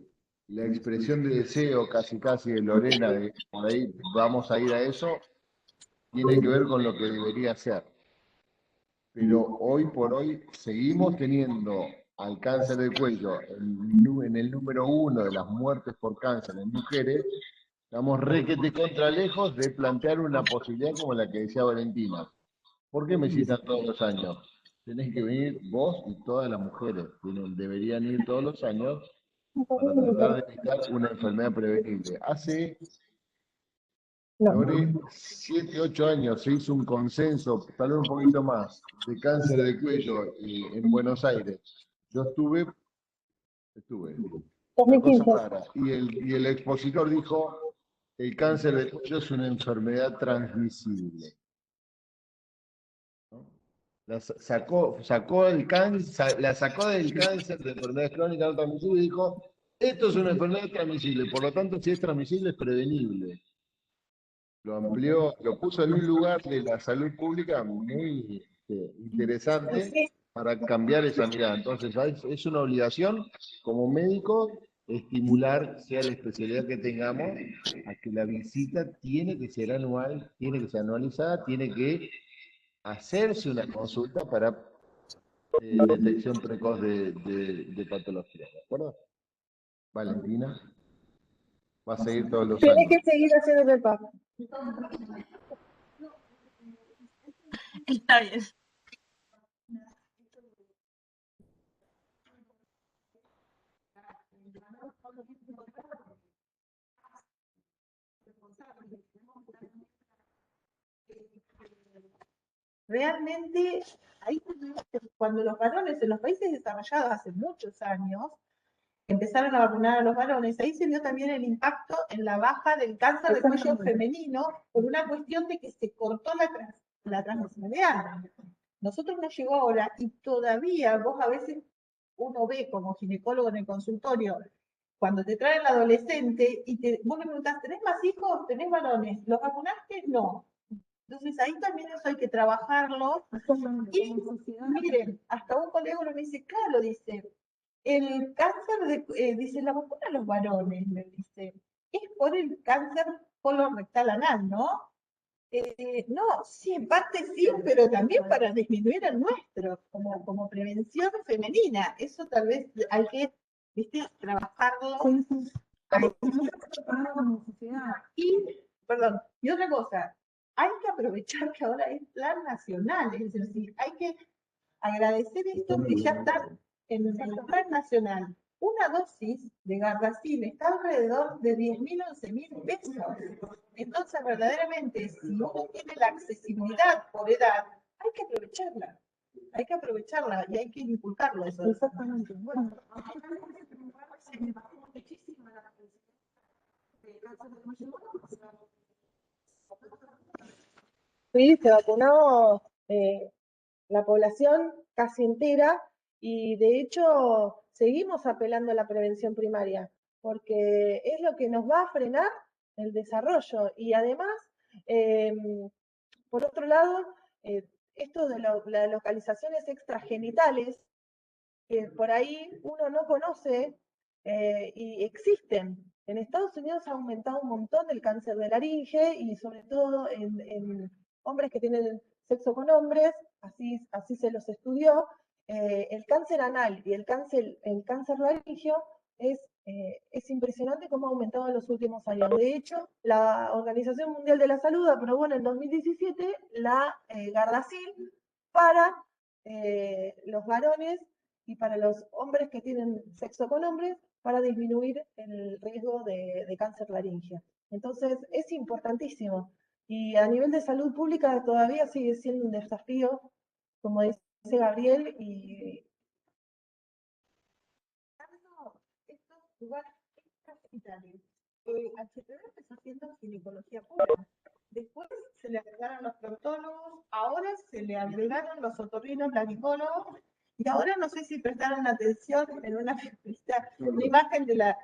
la expresión de deseo casi casi de Lorena, de por ahí vamos a ir a eso, tiene que ver con lo que debería ser. Pero hoy por hoy seguimos teniendo al cáncer de cuello en el número 1 de las muertes por cáncer en mujeres. Estamos requete contra lejos de plantear una posibilidad como la que decía Valentina. ¿Por qué me citan todos los años? Tenés que venir vos y todas las mujeres. Deberían ir todos los años para tratar de evitar una enfermedad prevenible. Hace, Lore, 7, 8 años se hizo un consenso, tal vez un poquito más, de cáncer de cuello en Buenos Aires. Yo estuve, una cosa 2015. rara. Y el expositor dijo, el cáncer de cuello es una enfermedad transmisible. ¿No? La sacó del cáncer de enfermedades crónicas no transmisibles y dijo, esto es una enfermedad transmisible, por lo tanto, si es transmisible, es prevenible. lo amplió, lo puso en un lugar de la salud pública muy interesante para cambiar esa mirada. Entonces, es una obligación como médico estimular, sea la especialidad que tengamos, a que la visita tiene que ser anual, tiene que ser anualizada, tiene que hacerse una consulta para detección precoz de patología. ¿De acuerdo? Valentina, va a seguir todos los Tienes años. que seguir haciendo el PAP. Está bien. Realmente, ahí cuando los varones en los países desarrollados hace muchos años, empezaron a vacunar a los varones, ahí se vio también el impacto en la baja del cáncer de cuello femenino por una cuestión de que se cortó la transversalidad. Nosotros nos llegó ahora y todavía vos a veces uno ve como ginecólogo en el consultorio, cuando te traen el adolescente y vos le preguntás, ¿tenés más hijos? ¿Tenés varones? ¿Los vacunaste? No. Entonces ahí también eso hay que trabajarlo. Y miren, hasta un colega me dice, claro, dice, el cáncer, dice, la vacuna a los varones, me dice, es por el cáncer colorectal anal, ¿no? No, sí, en parte sí, pero también para disminuir el nuestro, como prevención femenina. Eso tal vez hay que, ¿viste? Trabajarlo. Ahí. Y, perdón, y otra cosa, hay que aprovechar que ahora es plan nacional, es decir, hay que agradecer esto que ya está en el plan nacional. Una dosis de Gardasil está alrededor de 10.000, 11.000 pesos. Entonces, verdaderamente, si uno tiene la accesibilidad por edad, hay que aprovecharla. Hay que aprovecharla y hay que inculcarlo eso. Exactamente. Bueno, sí, se vacunó la población casi entera y de hecho seguimos apelando a la prevención primaria porque es lo que nos va a frenar el desarrollo y además, por otro lado, esto de las localizaciones extragenitales que por ahí uno no conoce y existen. En Estados Unidos ha aumentado un montón el cáncer de laringe y sobre todo en hombres que tienen sexo con hombres, así se los estudió. El cáncer anal y el cáncer laringeo es impresionante cómo ha aumentado en los últimos años. De hecho, la Organización Mundial de la Salud aprobó en el 2017 la Gardasil para los varones y para los hombres que tienen sexo con hombres para disminuir el riesgo de cáncer laringeo. Entonces, es importantísimo. Y a nivel de salud pública todavía sigue siendo un desafío, como dice Gabriel, y estos lugares extrahospitalarios. HPV empezó haciendo ginecología pura. Después se le agregaron los proctólogos, ahora se le agregaron los otorrinos laringólogos, y ahora no sé si prestaron atención en una imagen de la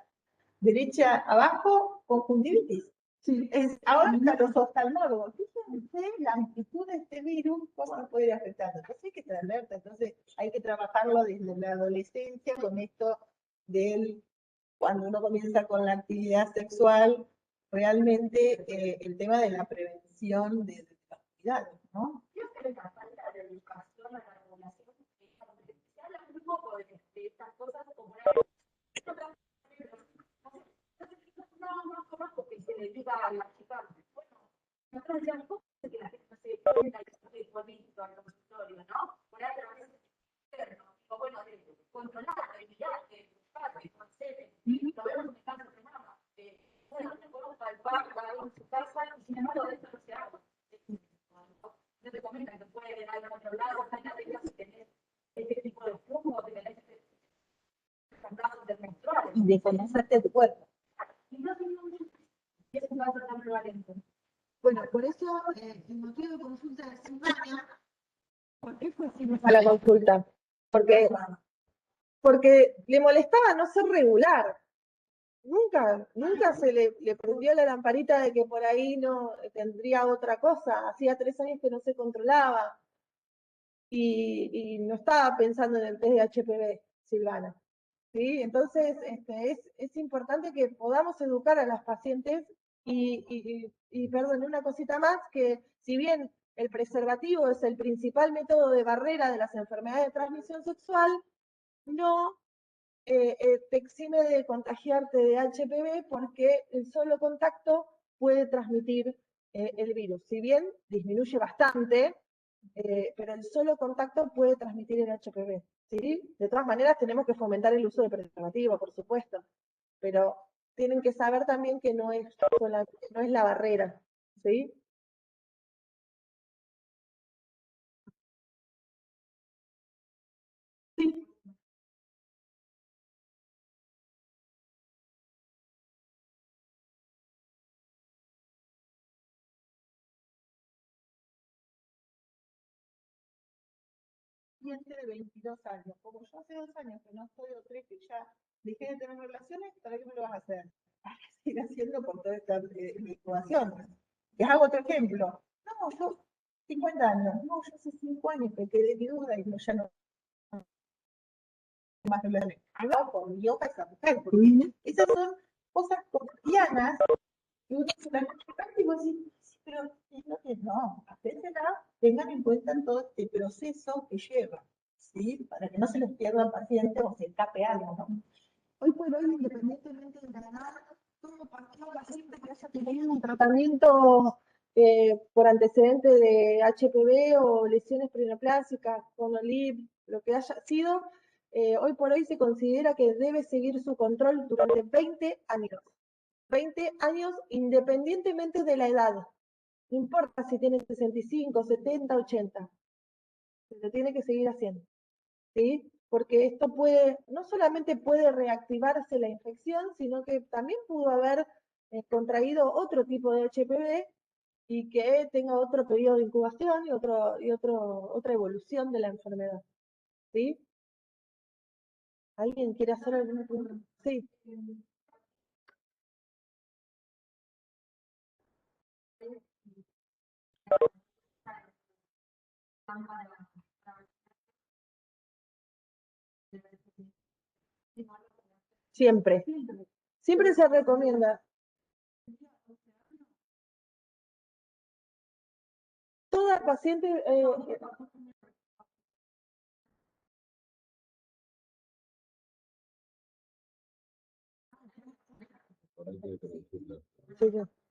derecha abajo, conjuntivitis. Sí. Ahora están los oftalmólogos. Fíjense la amplitud de este virus, cómo nos puede ir afectando. Entonces hay que estar alerta, entonces hay que trabajarlo desde la adolescencia con esto del cuando uno comienza con la actividad sexual, realmente el tema de la prevención de las cuidados, ¿no? Yo creo que la falta de educación a la población, se habla muy poco de estas cosas como no conozco que se le diga a las chicas, bueno, nosotros decíamos que la gente no se dé cuenta que es bonito al consultorio, ¿no? Por ahí a través externo, o bueno, de controlar, de mirar, de buscar, de conocer, lo vemos en el caso de mama. Bueno, no te podemos palpar cada uno en su casa, y sin embargo, de esto no se habla. No te comentan que puede dar en otro lado, ojalá tengas que tener este tipo de flujo, de tener candados intermenstruales. Y de conocerte tu cuerpo. Y no tiene y eso va a ser tan prevalente. Bueno, por eso el motivo de consulta de Silvania, ¿por qué fue a la consulta? Porque le molestaba no ser regular. nunca se le prendió la lamparita de que por ahí no tendría otra cosa. Hacía 3 años que no se controlaba y no estaba pensando en el test de HPV, Silvana. ¿Sí? Entonces, es importante que podamos educar a las pacientes y perdón, una cosita más, que si bien el preservativo es el principal método de barrera de las enfermedades de transmisión sexual, no te exime de contagiarte de HPV porque el solo contacto puede transmitir el virus. Si bien disminuye bastante, pero el solo contacto puede transmitir el HPV. ¿Sí? De todas maneras, tenemos que fomentar el uso de preservativo, por supuesto, pero tienen que saber también que no es la barrera. ¿Sí? Sí. Gente de 22 años, como yo hace 2 años que no estoy o 3 que ya dejé de tener relaciones, ¿para qué me lo vas a hacer? Para seguir haciendo por toda esta incubación. Les hago otro ejemplo. No, yo 50 años, no, yo hace 5 años que quedé viuda y no, ya no más relaciones. Hablaba con mi hoja esa mujer, porque esas son cosas cotidianas que uno se las y vos decís, sí, pero es lo que no, apréndenla, tengan en cuenta en todo este proceso que lleva, ¿sí? Para que no se les pierda pacientes o se escape algo, ¿no? Hoy por hoy, independientemente de la edad, todo paciente que haya tenido un tratamiento por antecedente de HPV o lesiones perineoplásicas, con OLIP, lo que haya sido, hoy por hoy se considera que debe seguir su control durante 20 años. 20 años independientemente de la edad. No importa si tiene 65, 70, 80. Se lo tiene que seguir haciendo. ¿Sí? Porque esto puede, no solamente puede reactivarse la infección, sino que también pudo haber contraído otro tipo de HPV y que tenga otro periodo de incubación otra evolución de la enfermedad. ¿Sí? ¿Alguien quiere hacer alguna pregunta? Sí. Siempre. Siempre se recomienda. Toda paciente Por ahí tiene que consulta. sí,